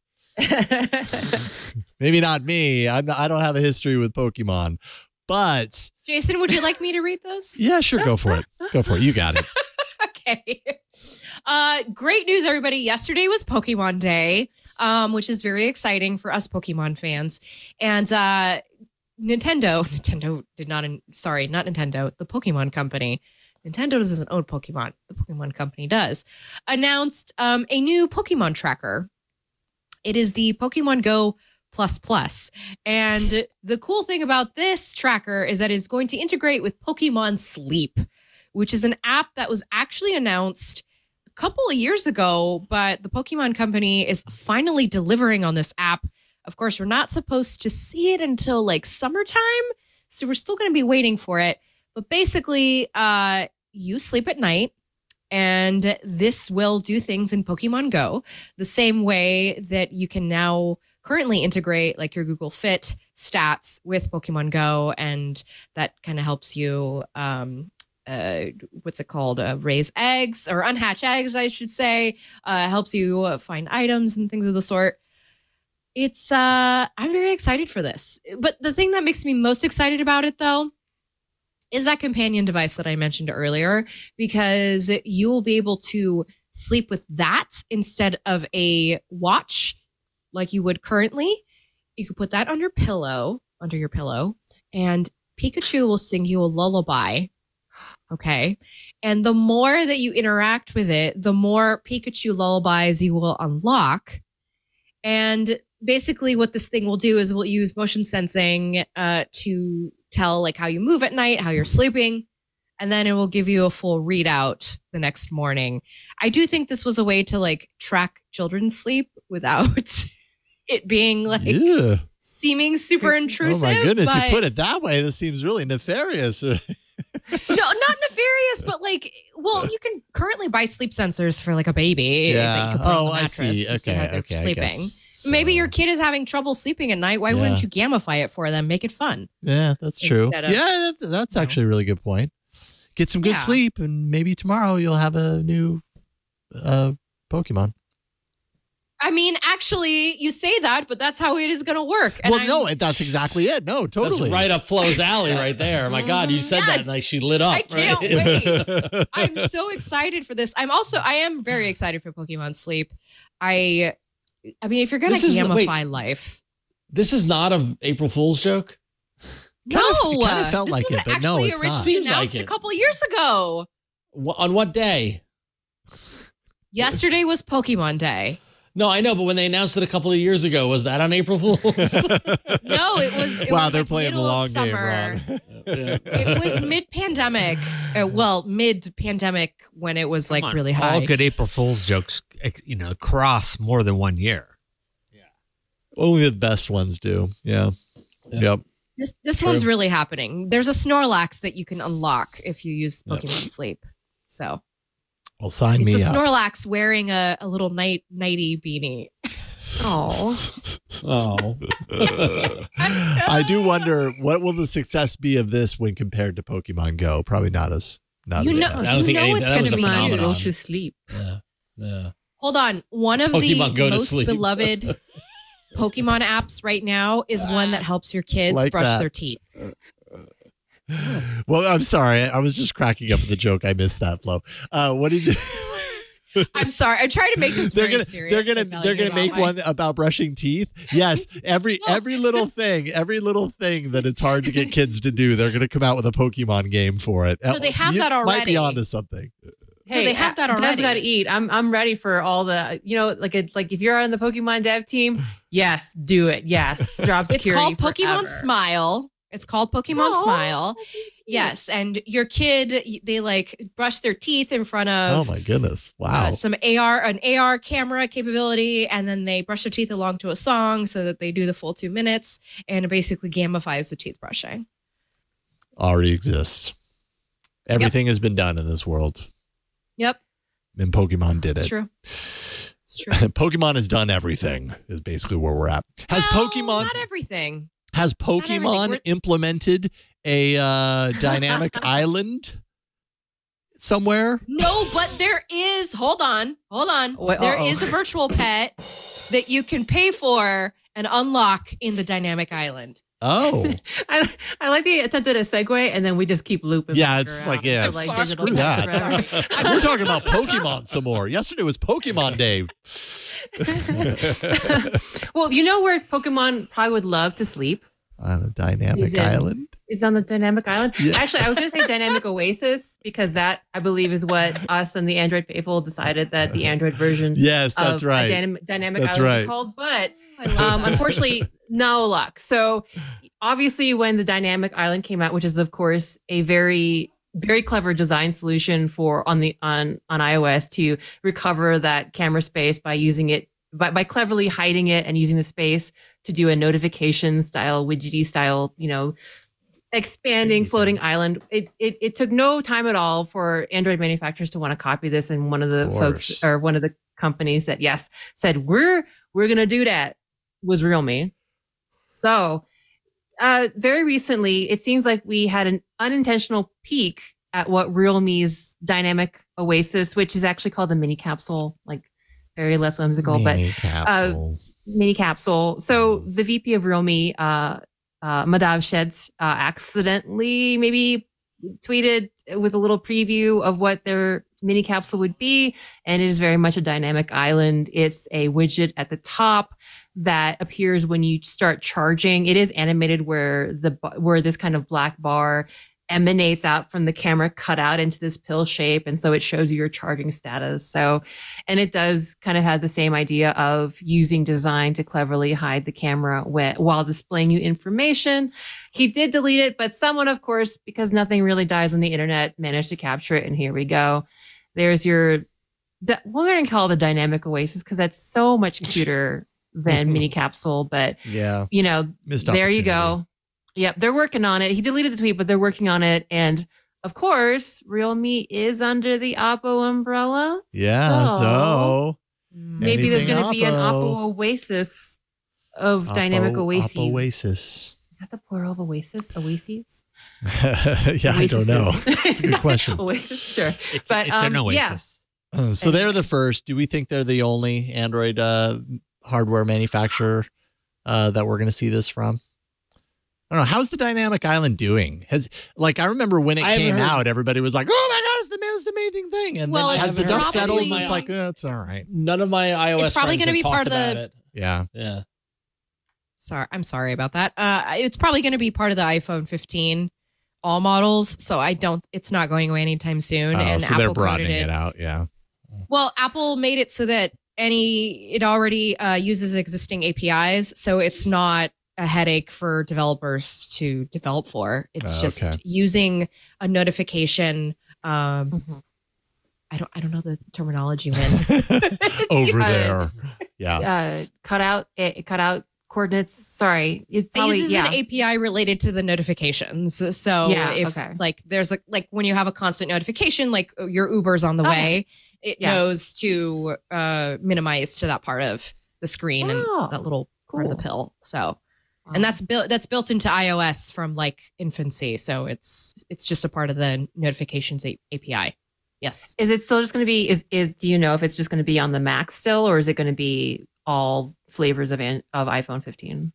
A: Maybe not me. I don't have a history with Pokemon, but
G: Jason, would you like me to read this?
A: yeah, sure. Go for it. Go for it. You got it.
G: Okay. Great news, everybody. Yesterday was Pokemon Day, which is very exciting for us Pokemon fans. And Nintendo did not, not Nintendo, the Pokemon Company. Nintendo doesn't own Pokemon. The Pokemon Company does. Announced a new Pokemon tracker. It is the Pokemon Go Plus. And the cool thing about this tracker is that it's going to integrate with Pokemon Sleep, which is an app that was actually announced a couple of years ago, but the Pokemon Company is finally delivering on this app. Of course, we're not supposed to see it until like summertime, so we're still going to be waiting for it. But basically, you sleep at night, and this will do things in Pokemon Go the same way that you can now currently integrate like your Google Fit stats with Pokemon Go, and that kind of helps you, what's it called? Raise eggs or unhatch eggs, I should say. Helps you find items and things of the sort. It's, I'm very excited for this. But the thing that makes me most excited about it, though, is that companion device that I mentioned earlier, because you will be able to sleep with that instead of a watch like you would currently. You could put that under your pillow, and Pikachu will sing you a lullaby. Okay. And the more that you interact with it, the more Pikachu lullabies you will unlock. And basically what this thing will do is we'll use motion sensing to tell like how you move at night, how you're sleeping, and then it will give you a full readout the next morning. I do think this was a way to like track children's sleep without it being like seeming super intrusive.
A: Oh my goodness, you put it that way. This seems really nefarious.
G: No, not nefarious, but like, well, you can currently buy sleep sensors for like a baby. That you can put on the mattress
A: I see.
G: to see how they're sleeping.
A: So.
G: Maybe your kid is having trouble sleeping at night. Why wouldn't you gamify it for them? Make it fun.
A: Yeah, that's true. Yeah, that's actually a really good point. Get some good sleep, and maybe tomorrow you'll have a new Pokemon.
G: I mean, actually, you say that, but that's how it is going to work. And
A: no, that's exactly it. No, totally.
D: That's right up Flo's alley right there. My God, you said that and like she lit up.
G: I can't wait. I'm so excited for this. I am very excited for Pokemon Sleep. I mean, if you're going to gamify life.
D: This is not an April Fool's joke?
G: No.
A: It kind of felt like it, but no, it's not.
G: Originally announced a couple of years ago.
D: On what day?
G: Yesterday was Pokemon Day.
D: No, I know, but when they announced it a couple of years ago, was that on April Fool's?
G: No, it was.
A: Wow, they're
G: like
A: playing the long game, Ron.
G: It was mid-pandemic. Mid-pandemic when it was like really high.
F: All good April Fool's jokes, cross more than 1 year.
A: Yeah, only the best ones do. Yeah. Yep.
G: This one's really happening. There's a Snorlax that you can unlock if you use Pokemon Sleep. So.
A: Well, sign me up.
G: It's a Snorlax wearing a little nighty beanie. Oh.
A: I do wonder what will the success be of this when compared to Pokemon Go. Probably not as bad.
G: It's going to be
E: Go to sleep.
D: Yeah.
G: Hold on. One of
D: Pokemon
G: the most beloved Pokemon apps right now is one that helps your kids brush their teeth.
A: Well, I'm sorry. I was just cracking up at the joke. I missed that, Flo. What did you?
G: I'm sorry. I'm trying to make this very serious.
A: They're gonna make one about brushing teeth. Yes, every little thing that it's hard to get kids to do, they're gonna come out with a Pokemon game for it.
G: No, they have that already.
A: Might be onto something.
E: Hey,
G: they have that already.
E: Dev's got to eat. I'm ready for all the, like if you're on the Pokemon dev team, yes, do it. Yes, job security.
G: It's called Pokemon Smile. It's called Pokemon Smile. Yes, and your kid, they like brush their teeth in front of.
A: Oh my goodness! Wow.
G: An AR camera capability, and then they brush their teeth along to a song so that they do the full 2 minutes, and it basically gamifies the teeth brushing.
A: Already exists. Everything has been done in this world.
G: Yep.
A: And Pokemon did it.
G: It's true. It's true.
A: Pokemon has done everything. Is basically where we're at.
G: Not everything.
A: Has Pokemon implemented a dynamic island somewhere?
G: No, but there is. Hold on. There is a virtual pet that you can pay for and unlock in the dynamic island.
A: Oh,
E: I like the attempted a segue, and then we just keep looping.
A: Yeah, it's like screw that. We're talking about Pokemon some more. Yesterday was Pokemon Day.
E: Well, you know where Pokemon probably would love to sleep?
A: On a dynamic island.
E: Is on the dynamic island.
A: Yeah.
E: Actually, I was going to say dynamic oasis because that, I believe, is what us and the Android faithful decided that the Android version.
A: Yes, that's right.
E: Dynamic island is called, but unfortunately, no luck. So obviously, when the dynamic island came out, which is of course a very very clever design solution for on iOS to recover that camera space by using it by cleverly hiding it and using the space to do a notification style, widgety style, expanding floating island. It took no time at all for Android manufacturers to want to copy this, and one of the folks or one of the companies that said we're gonna do that was Realme. So very recently, it seems like we had an unintentional peek at what Realme's dynamic oasis, which is actually called the mini capsule, like very less whimsical, mini capsule. So the VP of Realme, Madav Sheds, accidentally maybe tweeted with a little preview of what their mini capsule would be, and it is very much a dynamic island. It's a widget at the top that appears when you start charging. It is animated where this kind of black bar emanates out from the camera, cut out into this pill shape, and so it shows you your charging status. So, and it does kind of have the same idea of using design to cleverly hide the camera while displaying you information. He did delete it, but someone, of course, because nothing really dies on the internet, managed to capture it, and here we go. There's your, we're going to call it the dynamic oasis because that's so much cuter than mini capsule, but there you go. Yep, they're working on it. He deleted the tweet, but they're working on it. And of course, Realme is under the Oppo umbrella.
A: Yeah, so
E: maybe there's going to be an Oppo oasis of dynamic oases.
A: Oppo oasis.
E: Is that the plural of oasis? Oases?
A: Yeah, I don't know. It's a good question.
E: Oasis, sure.
F: It's an oasis.
A: So they're the first. Do we think they're the only Android hardware manufacturer that we're going to see this from? I don't know. How's the Dynamic Island doing? I remember when it came out, everybody was like, "Oh my God, it's the most amazing thing!" And then as the dust settled, it's like, it's all right.
D: None of my iOS
G: it's probably
D: friends
G: going to be
D: have
G: part of
D: talked
G: the.
D: about it.
A: Yeah.
G: I'm sorry about that. It's probably going to be part of the iPhone 15, all models. So it's not going away anytime soon. And
A: so
G: Apple
A: they're broadening it out. Yeah.
G: Well, Apple made it so that it already uses existing APIs, so it's not a headache for developers to develop for. It's just using a notification. I don't know the terminology when
A: over there. Yeah.
E: Cut out coordinates. Sorry.
G: It uses an API related to the notifications. So there's when you have a constant notification, like your Uber's on the way, it knows to minimize to that part of the screen and that little part of the pill. So, and that's built into iOS from infancy. So it's just a part of the notifications API. Yes.
E: Is it still just going to be, do you know if it's just going to be on the Mac still, or is it going to be all flavors of iPhone 15?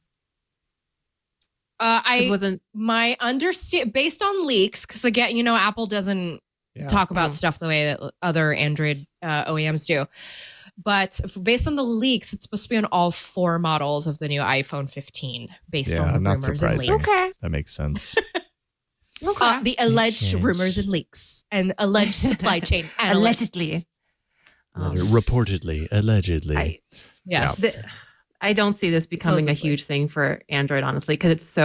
G: My understand based on leaks, because again, Apple doesn't talk about stuff the way that other Android OEMs do. But based on the leaks, it's supposed to be on all 4 models of the new iPhone 15, based on the rumors and leaks.
A: Okay. That makes sense.
G: The alleged rumors and leaks and alleged supply chain analysts.
A: Allegedly. Allegedly.
E: I don't see this becoming a huge thing for Android, honestly, because it's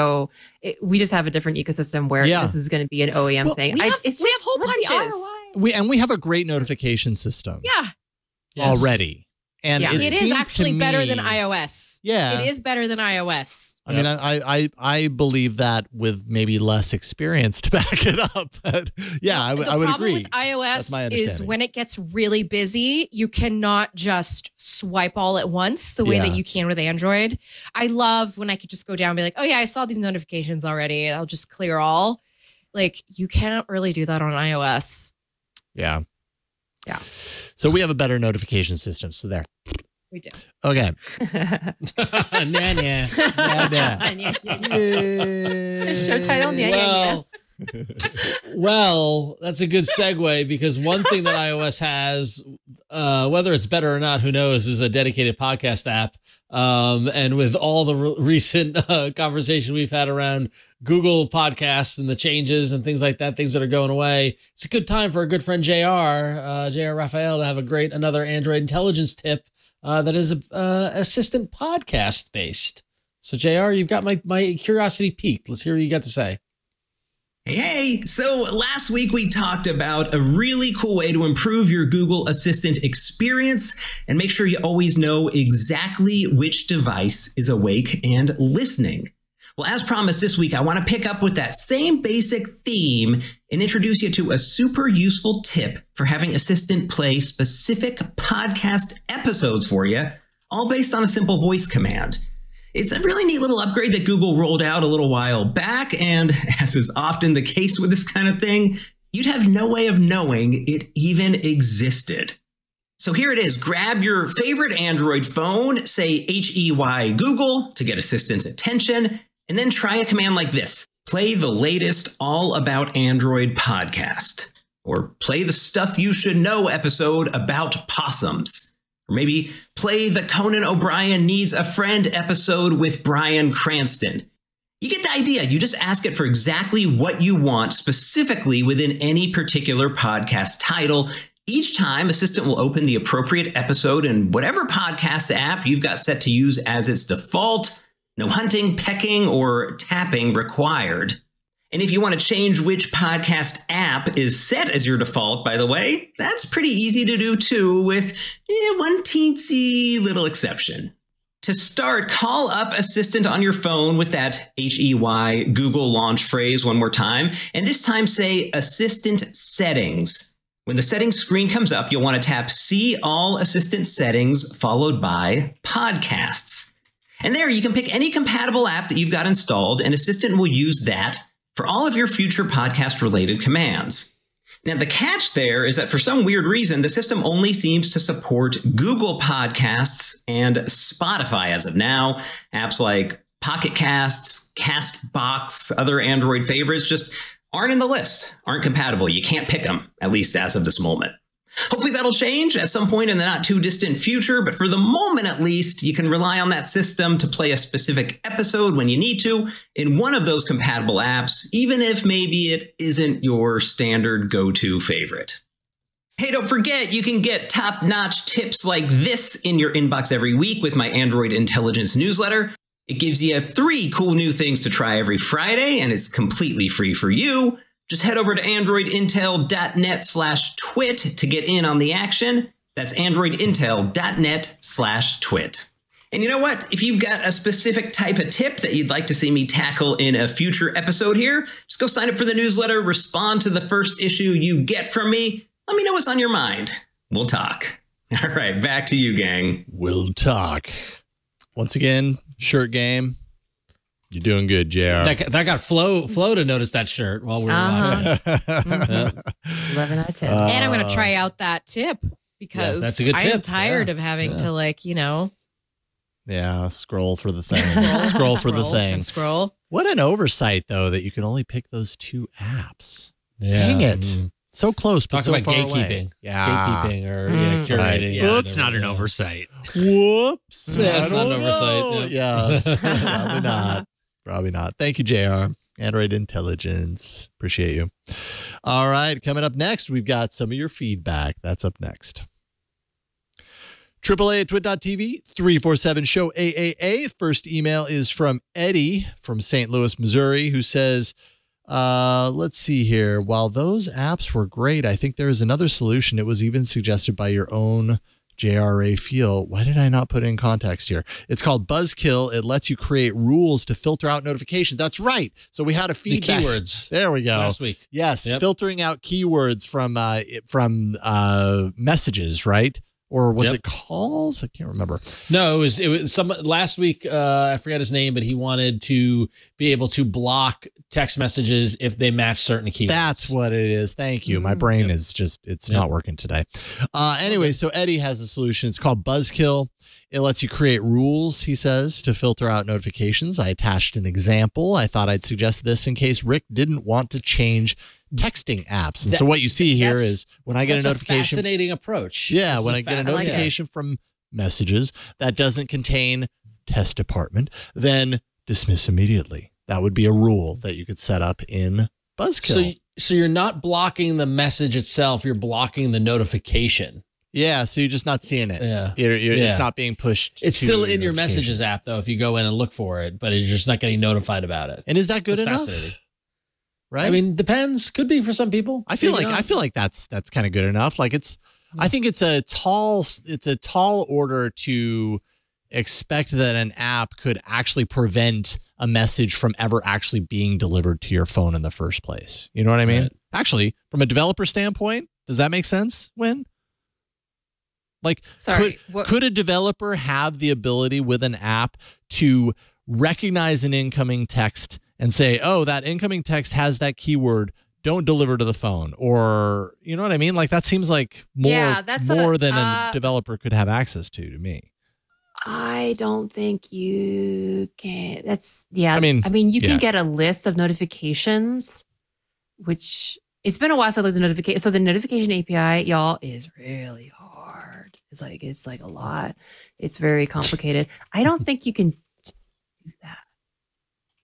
E: we just have a different ecosystem where this is going to be an OEM thing.
G: We have hole punches.
A: We have a great notification system.
G: Yeah.
A: Already. And
G: it is actually better than iOS.
A: Yeah.
G: It is better than iOS.
A: I mean, I believe that with maybe less experience to back it up. But I would agree.
G: The problem with iOS is when it gets really busy, you cannot just swipe all at once the way that you can with Android. I love when I could just go down and be like, oh yeah, I saw these notifications already. I'll just clear all. You can't really do that on iOS.
A: Yeah. Yeah. So we have a better notification system. So there.
G: We do.
A: Okay.
E: Show title.
D: Well, that's a good segue, because one thing that iOS has, whether it's better or not, who knows, is a dedicated podcast app. And with all the recent conversation we've had around Google Podcasts and the changes and things like that, things that are going away, it's a good time for a good friend JR Raphael to have another Android intelligence tip that is assistant podcast based. So JR, you've got my curiosity piqued. Let's hear what you got to say.
I: Hey, so last week we talked about a really cool way to improve your Google Assistant experience and make sure you always know exactly which device is awake and listening. Well, as promised this week, I want to pick up with that same basic theme and introduce you to a super useful tip for having Assistant play specific podcast episodes for you, all based on a simple voice command. It's a really neat little upgrade that Google rolled out a little while back, and as is often the case with this kind of thing, you'd have no way of knowing it even existed. So here it is. Grab your favorite Android phone, say HEY Google to get Assistant's attention, and then try a command like this. Play the latest All About Android podcast, or play the Stuff You Should Know episode about possums. Or maybe play the Conan O'Brien Needs a Friend episode with Bryan Cranston. You get the idea. You just ask it for exactly what you want, specifically within any particular podcast title. Each time, Assistant will open the appropriate episode in whatever podcast app you've got set to use as its default. No hunting, pecking, or tapping required. And if you want to change which podcast app is set as your default, by the way, that's pretty easy to do too, with one teensy little exception. To start, call up Assistant on your phone with that HEY Google launch phrase one more time, and this time say Assistant Settings. When the settings screen comes up, you'll want to tap See All Assistant Settings followed by Podcasts. And there you can pick any compatible app that you've got installed, and Assistant will use that for all of your future podcast-related commands. Now, the catch there is that for some weird reason, the system only seems to support Google Podcasts and Spotify as of now. Apps like Pocket Casts, Castbox, other Android favorites just aren't in the list, aren't compatible. You can't pick them, at least as of this moment. Hopefully that'll change at some point in the not too distant future, but for the moment at least, you can rely on that system to play a specific episode when you need to in one of those compatible apps, even if maybe it isn't your standard go-to favorite. Hey, don't forget, you can get top-notch tips like this in your inbox every week with my Android Intelligence newsletter. It gives you 3 cool new things to try every Friday, and it's completely free for you. Just head over to androidintel.net/twit to get in on the action. That's androidintel.net/twit. And you know what? If you've got a specific type of tip that you'd like to see me tackle in a future episode here, just go sign up for the newsletter, respond to the first issue you get from me. Let me know what's on your mind. We'll talk. All right, back to you, gang.
A: We'll talk. Once again, shirt game. You're doing good, JR.
D: That got Flo to notice that shirt while we were watching.
E: 11 out of 10.
G: And I'm going to try out that tip because
D: that's a good
G: I
D: tip.
G: am tired of having to
A: Yeah, scroll for the thing. Scroll for the thing.
G: And scroll.
A: What an oversight, though, that you can only pick those 2 apps.
D: Yeah.
A: Dang it. So close, but
D: Talk
A: so
D: about
A: far
D: gatekeeping.
A: away. Yeah.
D: Gatekeeping or curating.
A: Right.
F: Yeah, it's not an oversight.
A: Whoops.
D: Yeah, it's
A: I
D: not an
A: don't
D: oversight.
A: know.
D: Yep.
A: Yeah, probably not. Probably not. Thank you, JR. Android Intelligence. Appreciate you. All right. Coming up next, we've got some of your feedback. That's up next. AAA at twit.tv, 347-SHOW AAA. First email is from Eddie from St. Louis, Missouri, who says, let's see here. While those apps were great, I think there is another solution. It was even suggested by your own JRA Feel. Why did I not put it in context here? It's called Buzzkill. It lets you create rules to filter out notifications. That's right. So we had a feedback.
D: The keywords.
A: There we go.
D: Last week.
A: Yes.
D: Yep.
A: Filtering out keywords from messages, right? Or was it calls? I can't remember.
D: No, it was some last week. I forgot his name, but he wanted to be able to block text messages if they match certain keywords.
A: That's what it is. Thank you. My brain is just, it's not working today. Anyway, so Eddie has a solution. It's called Buzzkill. It lets you create rules, he says, to filter out notifications. I attached an example. I thought I'd suggest this in case Rick didn't want to change texting apps. And so what you see here is when I get a notification.
D: Fascinating approach.
A: Yeah, when I get a notification from messages that doesn't contain test department, then dismiss immediately. That would be a rule that you could set up in Buzzkill.
D: So you're not blocking the message itself, you're blocking the notification.
A: Yeah, so you're just not seeing it.
D: Yeah.
A: It's not being pushed.
D: It's still in your messages app, though, if you go in and look for it, but you're just not getting notified about it.
A: And is that good enough?
D: Fascinating.
A: Right?
D: I mean, depends. Could be for some people.
A: I feel like that's kind of good enough. Like I think it's a tall order to expect that an app could actually prevent a message from ever actually being delivered to your phone in the first place. You know what I mean? Right. Actually, from a developer standpoint, does that make sense, Win? Like, could a developer have the ability with an app to recognize an incoming text and say, oh, that incoming text has that keyword, don't deliver to the phone? Or, you know what I mean? Like, that seems like more than a developer could have access to me.
E: I don't think you can. I mean, you can get a list of notifications, which it's been a while since I looked at notification. So the notification API, y'all, is really hard. It's like a lot. It's very complicated. I don't think you can do that.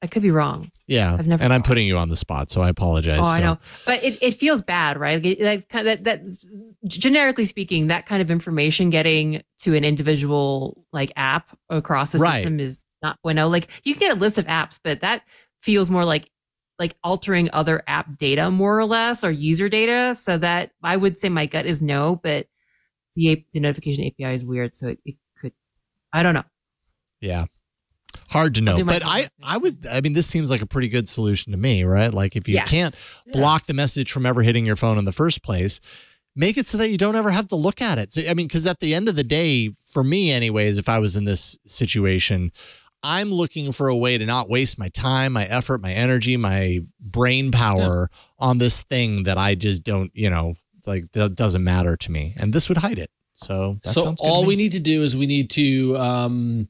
E: I could be wrong.
A: Yeah, I'm putting you on the spot, so I apologize.
E: Oh, I know, but it feels bad, right? That generically speaking, that kind of information getting to an individual app across the system is not bueno. Like, you can get a list of apps, but that feels more like altering other app data, more or less, or user data. So that I would say my gut is no, but the notification API is weird, so it could. I don't know.
A: Yeah. Hard to know, but I mean, this seems like a pretty good solution to me, right? Like, if you can't block the message from ever hitting your phone in the first place, make it so that you don't ever have to look at it. So, I mean, because at the end of the day, for me anyways, if I was in this situation, I'm looking for a way to not waste my time, my effort, my energy, my brain power on this thing that I just don't, like that doesn't matter to me. And this would hide it. So that sounds good
D: all
A: to
D: we
A: me.
D: need to do is we need to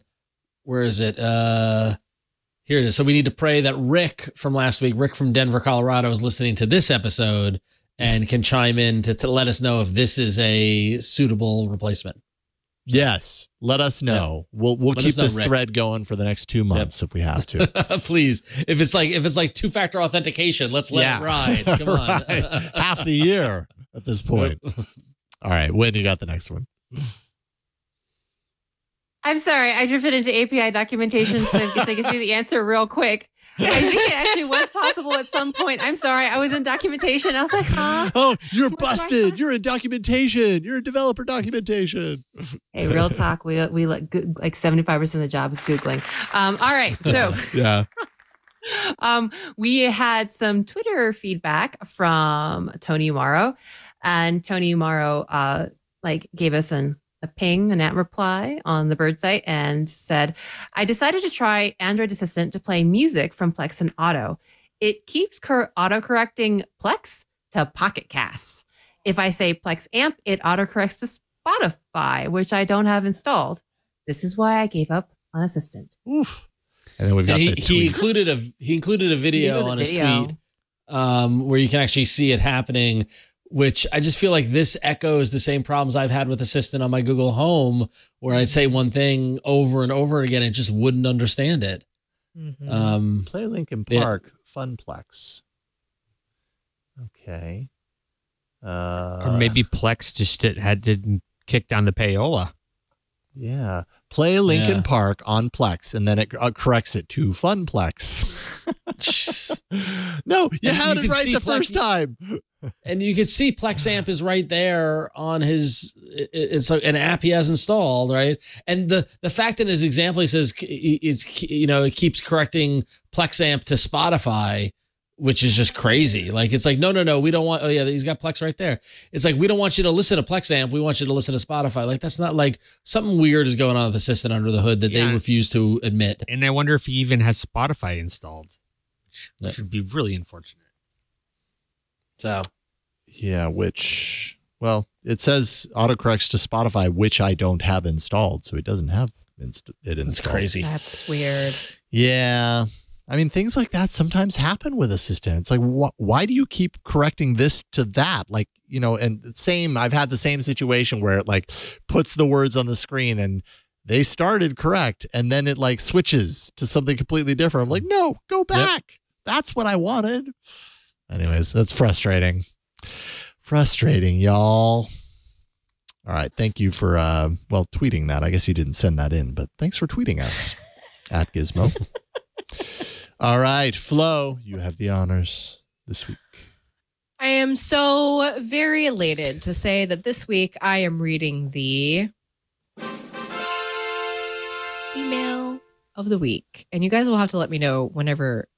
D: where is it? Here it is. So we need to pray that Rick from last week, Rick from Denver, Colorado, is listening to this episode and can chime in to let us know if this is a suitable replacement.
A: Yes, let us know. We'll keep this
D: Rick.
A: thread going for the next 2 months if we have to.
D: Please. If it's like two-factor authentication, let's let it ride. Come on.
A: Right. Half the year at this point. All right, Wynn, you got the next one.
E: I'm sorry, I drifted into API documentation so I can see the answer real quick. I think it actually was possible at some point. I'm sorry, I was in documentation. I was like, huh?
A: Oh, you're busted. You're in documentation. You're in developer documentation.
E: Hey, real talk. We like 75% of the job is Googling. All right, so
A: yeah.
E: We had some Twitter feedback from Tony Morrow, and Tony Morrow gave us a ping, a net reply on the Bird site and said, I decided to try Android Assistant to play music from Plex and Auto. It keeps auto-correcting Plex to Pocket Casts. If I say Plex Amp, it autocorrects to Spotify, which I don't have installed. This is why I gave up on Assistant.
A: Oof. And then we've got
D: he included a video on his tweet where you can actually see it happening, which I just feel like this echoes the same problems I've had with Assistant on my Google Home, where I'd say one thing over and over again and just wouldn't understand it.
A: Mm-hmm. Play Linkin Park, Funplex. Okay.
F: Or maybe Plex just didn't kick down the payola.
A: Yeah. Play Linkin Park on Plex, and then it corrects it to Funplex. No, you had it right the first time.
D: And you can see Plex Amp is right there on his, it's like an app he has installed, right? And the fact in his example, he says, it keeps correcting Plex Amp to Spotify, which is just crazy. Like, it's like, no, we don't want, oh yeah, he's got Plex right there. It's like, we don't want you to listen to Plex Amp. We want you to listen to Spotify. Like, that's not like something weird is going on with Assistant under the hood that they refuse to admit.
F: And I wonder if he even has Spotify installed, which would be really unfortunate.
D: So,
A: yeah, it says autocorrects to Spotify, which I don't have installed, so it doesn't have it installed.
D: That's crazy.
G: That's weird.
A: Yeah. I mean, things like that sometimes happen with Assistant. It's like, why do you keep correcting this to that? Like, and I've had the same situation where it like puts the words on the screen and they started correct, and then it like switches to something completely different. I'm like, no, go back. Yep. That's what I wanted. Anyways, that's frustrating. Frustrating, y'all. All right. Thank you for, tweeting that. I guess you didn't send that in, but thanks for tweeting us at Gizmo. All right, Flo, you have the honors this week.
G: I am so very elated to say that this week I am reading the email of the week. And you guys will have to let me know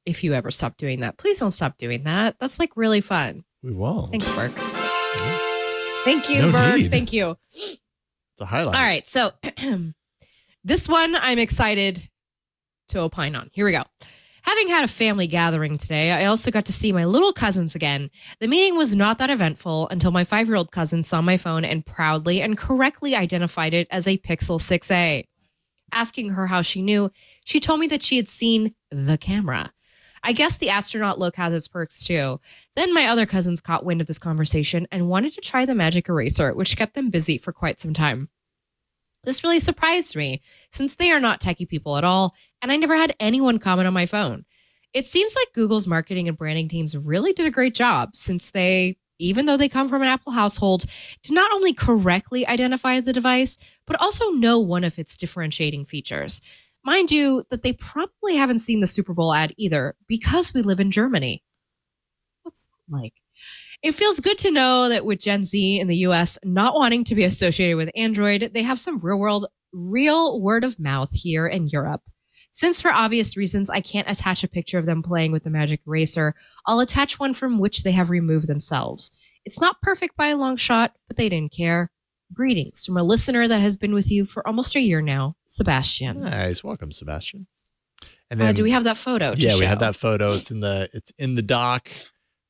G: if you ever stop doing that. Please don't stop doing that. That's like really fun.
A: We won't.
G: Thanks, Burke. Thank you, Burke. Thank you.
A: It's a highlight.
G: All right. So this one I'm excited to opine on. Here we go. Having had a family gathering today, I also got to see my little cousins again. The meeting was not that eventful until my 5-year-old cousin saw my phone and proudly and correctly identified it as a Pixel 6a. Asking her how she knew, she told me that she had seen the camera. I guess the astronaut look has its perks too. Then my other cousins caught wind of this conversation and wanted to try the magic eraser, which kept them busy for quite some time. This really surprised me, since they are not techie people at all, and I never had anyone comment on my phone. It seems like Google's marketing and branding teams really did a great job, since they, even though they come from an Apple household, did not only correctly identify the device, but also know one of its differentiating features. Mind you, that they probably haven't seen the Super Bowl ad either, because we live in Germany. What's that like? It feels good to know that with Gen Z in the US not wanting to be associated with Android, they have some real word of mouth here in Europe. Since for obvious reasons, I can't attach a picture of them playing with the magic eraser, I'll attach one from which they have removed themselves. It's not perfect by a long shot, but they didn't care. Greetings from a listener that has been with you for almost a year now, Sebastian.
A: Nice. Welcome, Sebastian. And then
G: do we have that photo? To
A: we
G: show?
A: have that photo. It's in the doc.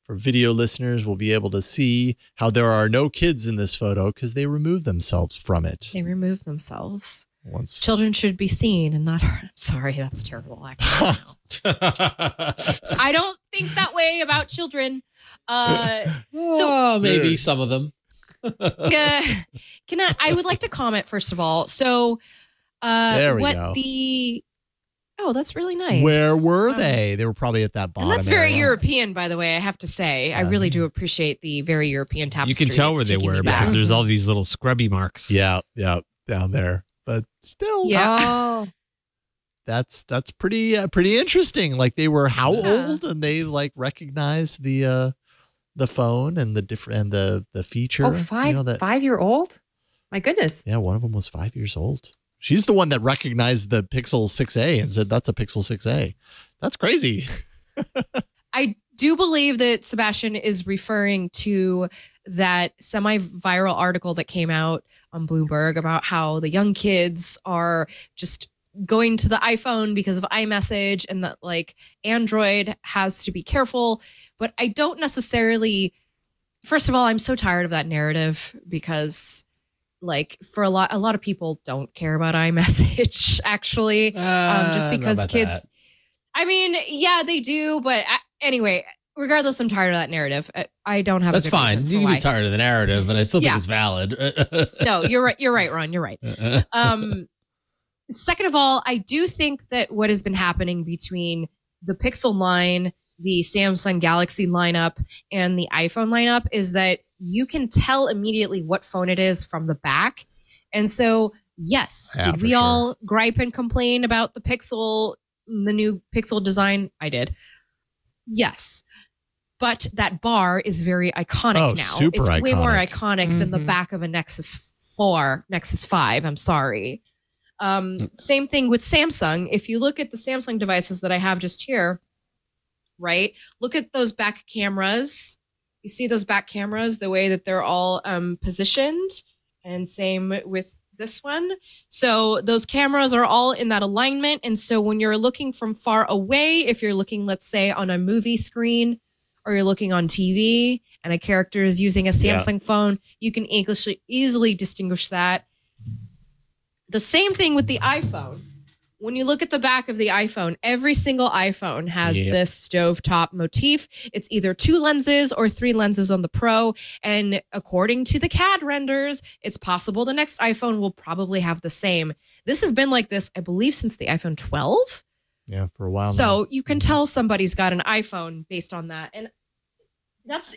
A: For video listeners, we'll be able to see how there are no kids in this photo because they removed themselves from it.
G: They removed themselves.
A: Once
G: children should be seen and not heard. I'm sorry, that's terrible. Actually, I don't think that way about children.
D: Maybe some of them.
G: I would like to comment first of all. So,
A: there we go.
G: Oh, that's really nice.
A: Where were they? They were probably at that bottom.
G: And that's very
A: area.
G: European, by the way. I have to say, I really do appreciate the very European tapestry.
F: You can tell where they were because there's all these little scrubby marks.
A: Yeah, down there. But still, that's pretty interesting. Like they were how old, and they like recognized the phone and the feature.
E: Oh, 5-year-old? My goodness.
A: Yeah, one of them was 5 years old. She's the one that recognized the Pixel 6a and said, that's a Pixel 6a. That's crazy.
G: I do believe that Sebastian is referring to that semi-viral article that came out on Bloomberg about how the young kids are just going to the iPhone because of iMessage and that like Android has to be careful. But I don't necessarily, first of all, I'm so tired of that narrative because like for a lot of people don't care about iMessage actually, just because kids. That. I mean, yeah, they do, but anyway, regardless, I'm tired of that narrative. I don't have.
D: That's fine. You can be tired of the narrative, but I still think it's valid.
G: No, you're right. You're right, Ron. You're right. Second of all, I do think that what has been happening between the Pixel line, the Samsung Galaxy lineup, and the iPhone lineup is that you can tell immediately what phone it is from the back. And so, yes, did we all gripe and complain about the Pixel, the new Pixel design? I did. Yes. But that bar is very iconic now.
A: Super
G: it's
A: iconic.
G: Way more iconic than the back of a Nexus 5. I'm sorry. Same thing with Samsung. If you look at the Samsung devices that I have just here, right? Look at those back cameras. You see those back cameras, the way that they're all positioned, and same with this one. So those cameras are all in that alignment. And so when you're looking from far away, if you're looking, let's say, on a movie screen, or you're looking on TV and a character is using a Samsung phone, you can easily distinguish that. The same thing with the iPhone. When you look at the back of the iPhone, every single iPhone has this stovetop motif. It's either 2 lenses or 3 lenses on the Pro. And according to the CAD renders, it's possible the next iPhone will probably have the same. This has been like this, I believe, since the iPhone 12.
A: Yeah, for a while now.
G: So you can tell somebody's got an iPhone based on that. And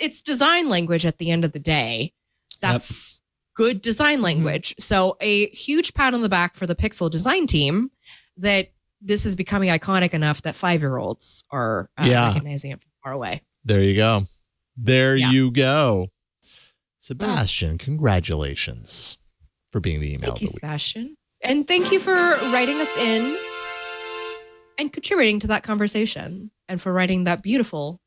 G: it's design language at the end of the day. That's good design language. So a huge pat on the back for the Pixel design team that this is becoming iconic enough that 5-year-olds are recognizing it from far away.
A: There you go. You go. Sebastian, congratulations for being the email.
G: Thank you, Sebastian. And thank you for writing us in and contributing to that conversation and for writing that beautiful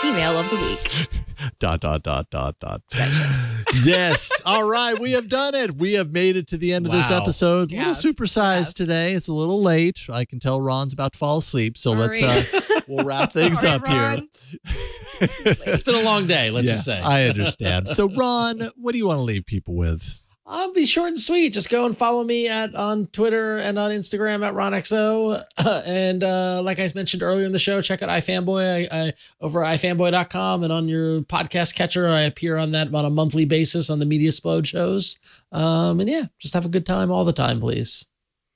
G: email of the week. ...
A: Yes. All right. We have done it. We have made it to the end of this episode. A little supersized today. It's a little late. I can tell Ron's about to fall asleep. So we'll wrap things up here.
D: It's been a long day. Let's just say.
A: I understand. So Ron, what do you want to leave people with?
D: I'll be short and sweet. Just go and follow me on Twitter and on Instagram at RonXO. And like I mentioned earlier in the show, check out iFanboy I over at iFanboy.com, and on your podcast catcher. I appear on that on a monthly basis on the Media Explode shows. And yeah, just have a good time all the time, please.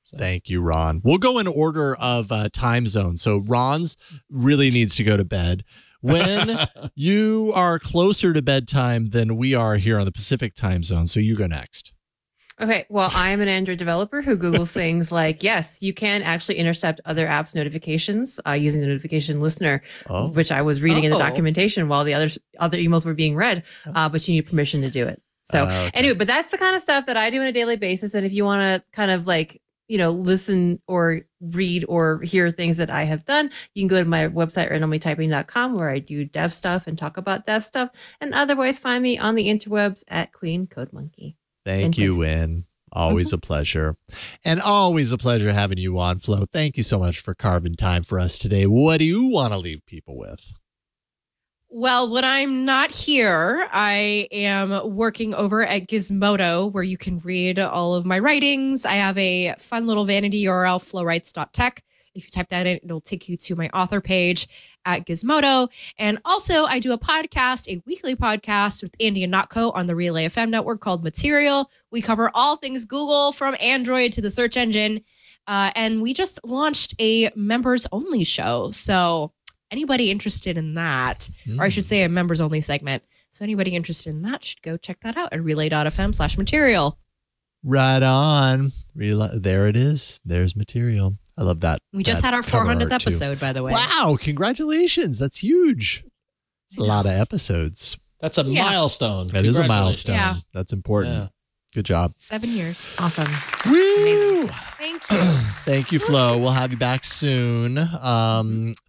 D: So.
A: Thank you, Ron. We'll go in order of time zone. So Ron's really needs to go to bed. When you are closer to bedtime than we are here on the Pacific time zone, so you go next.
E: Okay, well, I am an Android developer who Googles things like, yes, you can actually intercept other apps' notifications using the notification listener, which I was reading in the documentation while the other emails were being read, but you need permission to do it. So anyway, but that's the kind of stuff that I do on a daily basis. And if you want to kind of like, listen or read or hear things that I have done, you can go to my website, randomlytyping.com, where I do dev stuff and talk about dev stuff. And otherwise find me on the interwebs at Queen Code Monkey.
A: Thank you, Win. Always a pleasure. And always a pleasure having you on, Flo. Thank you so much for carving time for us today. What do you want to leave people with?
G: Well, when I'm not here, I am working over at Gizmodo, where you can read all of my writings. I have a fun little vanity URL, flowrights.tech. If you type that in, it'll take you to my author page at Gizmodo. And also, I do a podcast, a weekly podcast with Andy and Notco on the Relay FM network called Material. We cover all things Google, from Android to the search engine. And we just launched a members-only show. So anybody interested in that, or I should say a members-only segment. So anybody interested in that should go check that out at relay.fm/material.
A: Right on. There it is. There's Material. I love that.
G: We just had our 400th episode, by the way.
A: Wow. Congratulations. That's huge. It's a lot of episodes.
D: That's a milestone.
A: That is a milestone.
G: Yeah.
A: That's important.
D: Yeah.
A: Good job.
G: 7 years.
E: Awesome.
A: Woo!
G: Thank you.
A: Thank you, Flo. We'll have you back soon.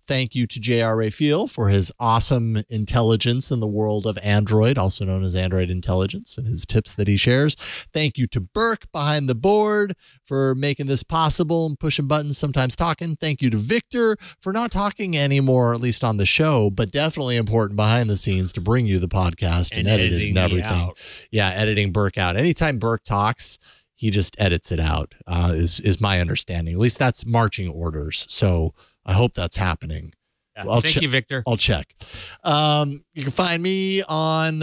A: Thank you to J.R. Raphael for his awesome intelligence in the world of Android, also known as Android Intelligence, and his tips that he shares. Thank you to Burke behind the board for making this possible and pushing buttons, sometimes talking. Thank you to Victor for not talking anymore, at least on the show, but definitely important behind the scenes to bring you the podcast and editing and everything. Yeah, editing Burke out. Anytime Burke talks, he just edits it out, is my understanding. At least that's marching orders. So I hope that's happening.
F: Yeah. Thank you, Victor.
A: I'll check. You can find me on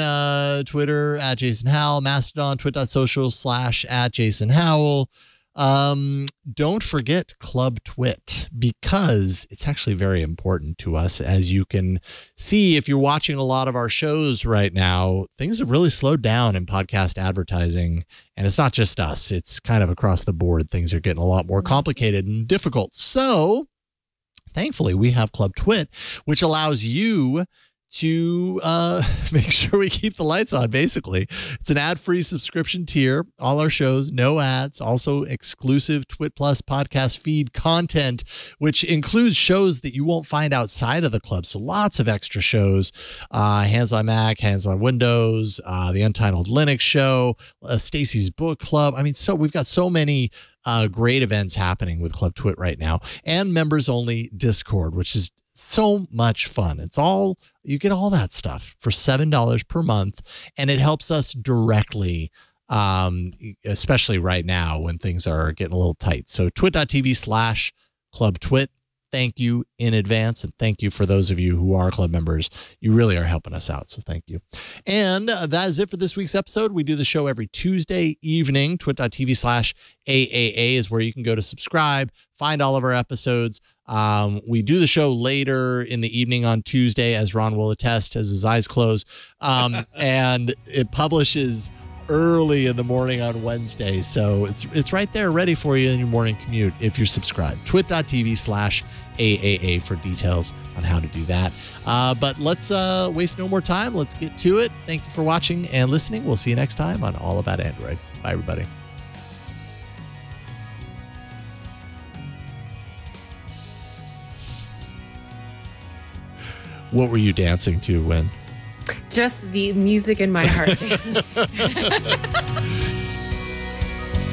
A: Twitter at Jason Howell, Mastodon, twit.social/@JasonHowell. Don't forget Club Twit, because it's actually very important to us. As you can see, if you're watching a lot of our shows right now, things have really slowed down in podcast advertising. And it's not just us. It's kind of across the board. Things are getting a lot more complicated and difficult. So thankfully, we have Club Twit, which allows you to make sure we keep the lights on, basically. It's an ad-free subscription tier. All our shows, no ads. Also exclusive Twit Plus podcast feed content, which includes shows that you won't find outside of the club. So lots of extra shows. Hands on Mac, Hands on Windows, the Untitled Linux show, Stacy's Book Club. I mean, so we've got so many great events happening with Club Twit right now, and members only Discord, which is so much fun. It's all, you get all that stuff for $7 per month, and it helps us directly, especially right now when things are getting a little tight. So twit.tv/clubtwit. Thank you in advance, and thank you for those of you who are club members. You really are helping us out, so thank you. And that is it for this week's episode. We do the show every Tuesday evening. Twit.tv/AAA is where you can go to subscribe, find all of our episodes. We do the show later in the evening on Tuesday, as Ron will attest, as his eyes close. And it publishes early in the morning on Wednesday. So it's right there ready for you in your morning commute if you're subscribed. Twit.tv/AAA for details on how to do that. But let's waste no more time. Let's get to it. Thank you for watching and listening. We'll see you next time on All About Android. Bye, everybody. What were you dancing to when?
E: Just the music in my heart, Jason.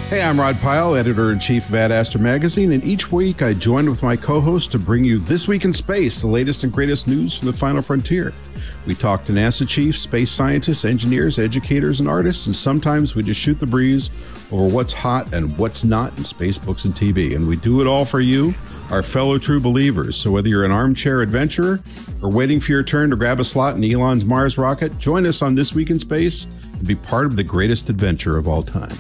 J: Hey, I'm Rod Pyle, Editor-in-Chief of Ad Astra Magazine, and each week I join with my co-host to bring you This Week in Space, the latest and greatest news from the final frontier. We talk to NASA chiefs, space scientists, engineers, educators, and artists, and sometimes we just shoot the breeze over what's hot and what's not in space, books, and TV. And we do it all for you, our fellow true believers. So whether you're an armchair adventurer or waiting for your turn to grab a slot in Elon's Mars rocket, join us on This Week in Space and be part of the greatest adventure of all time.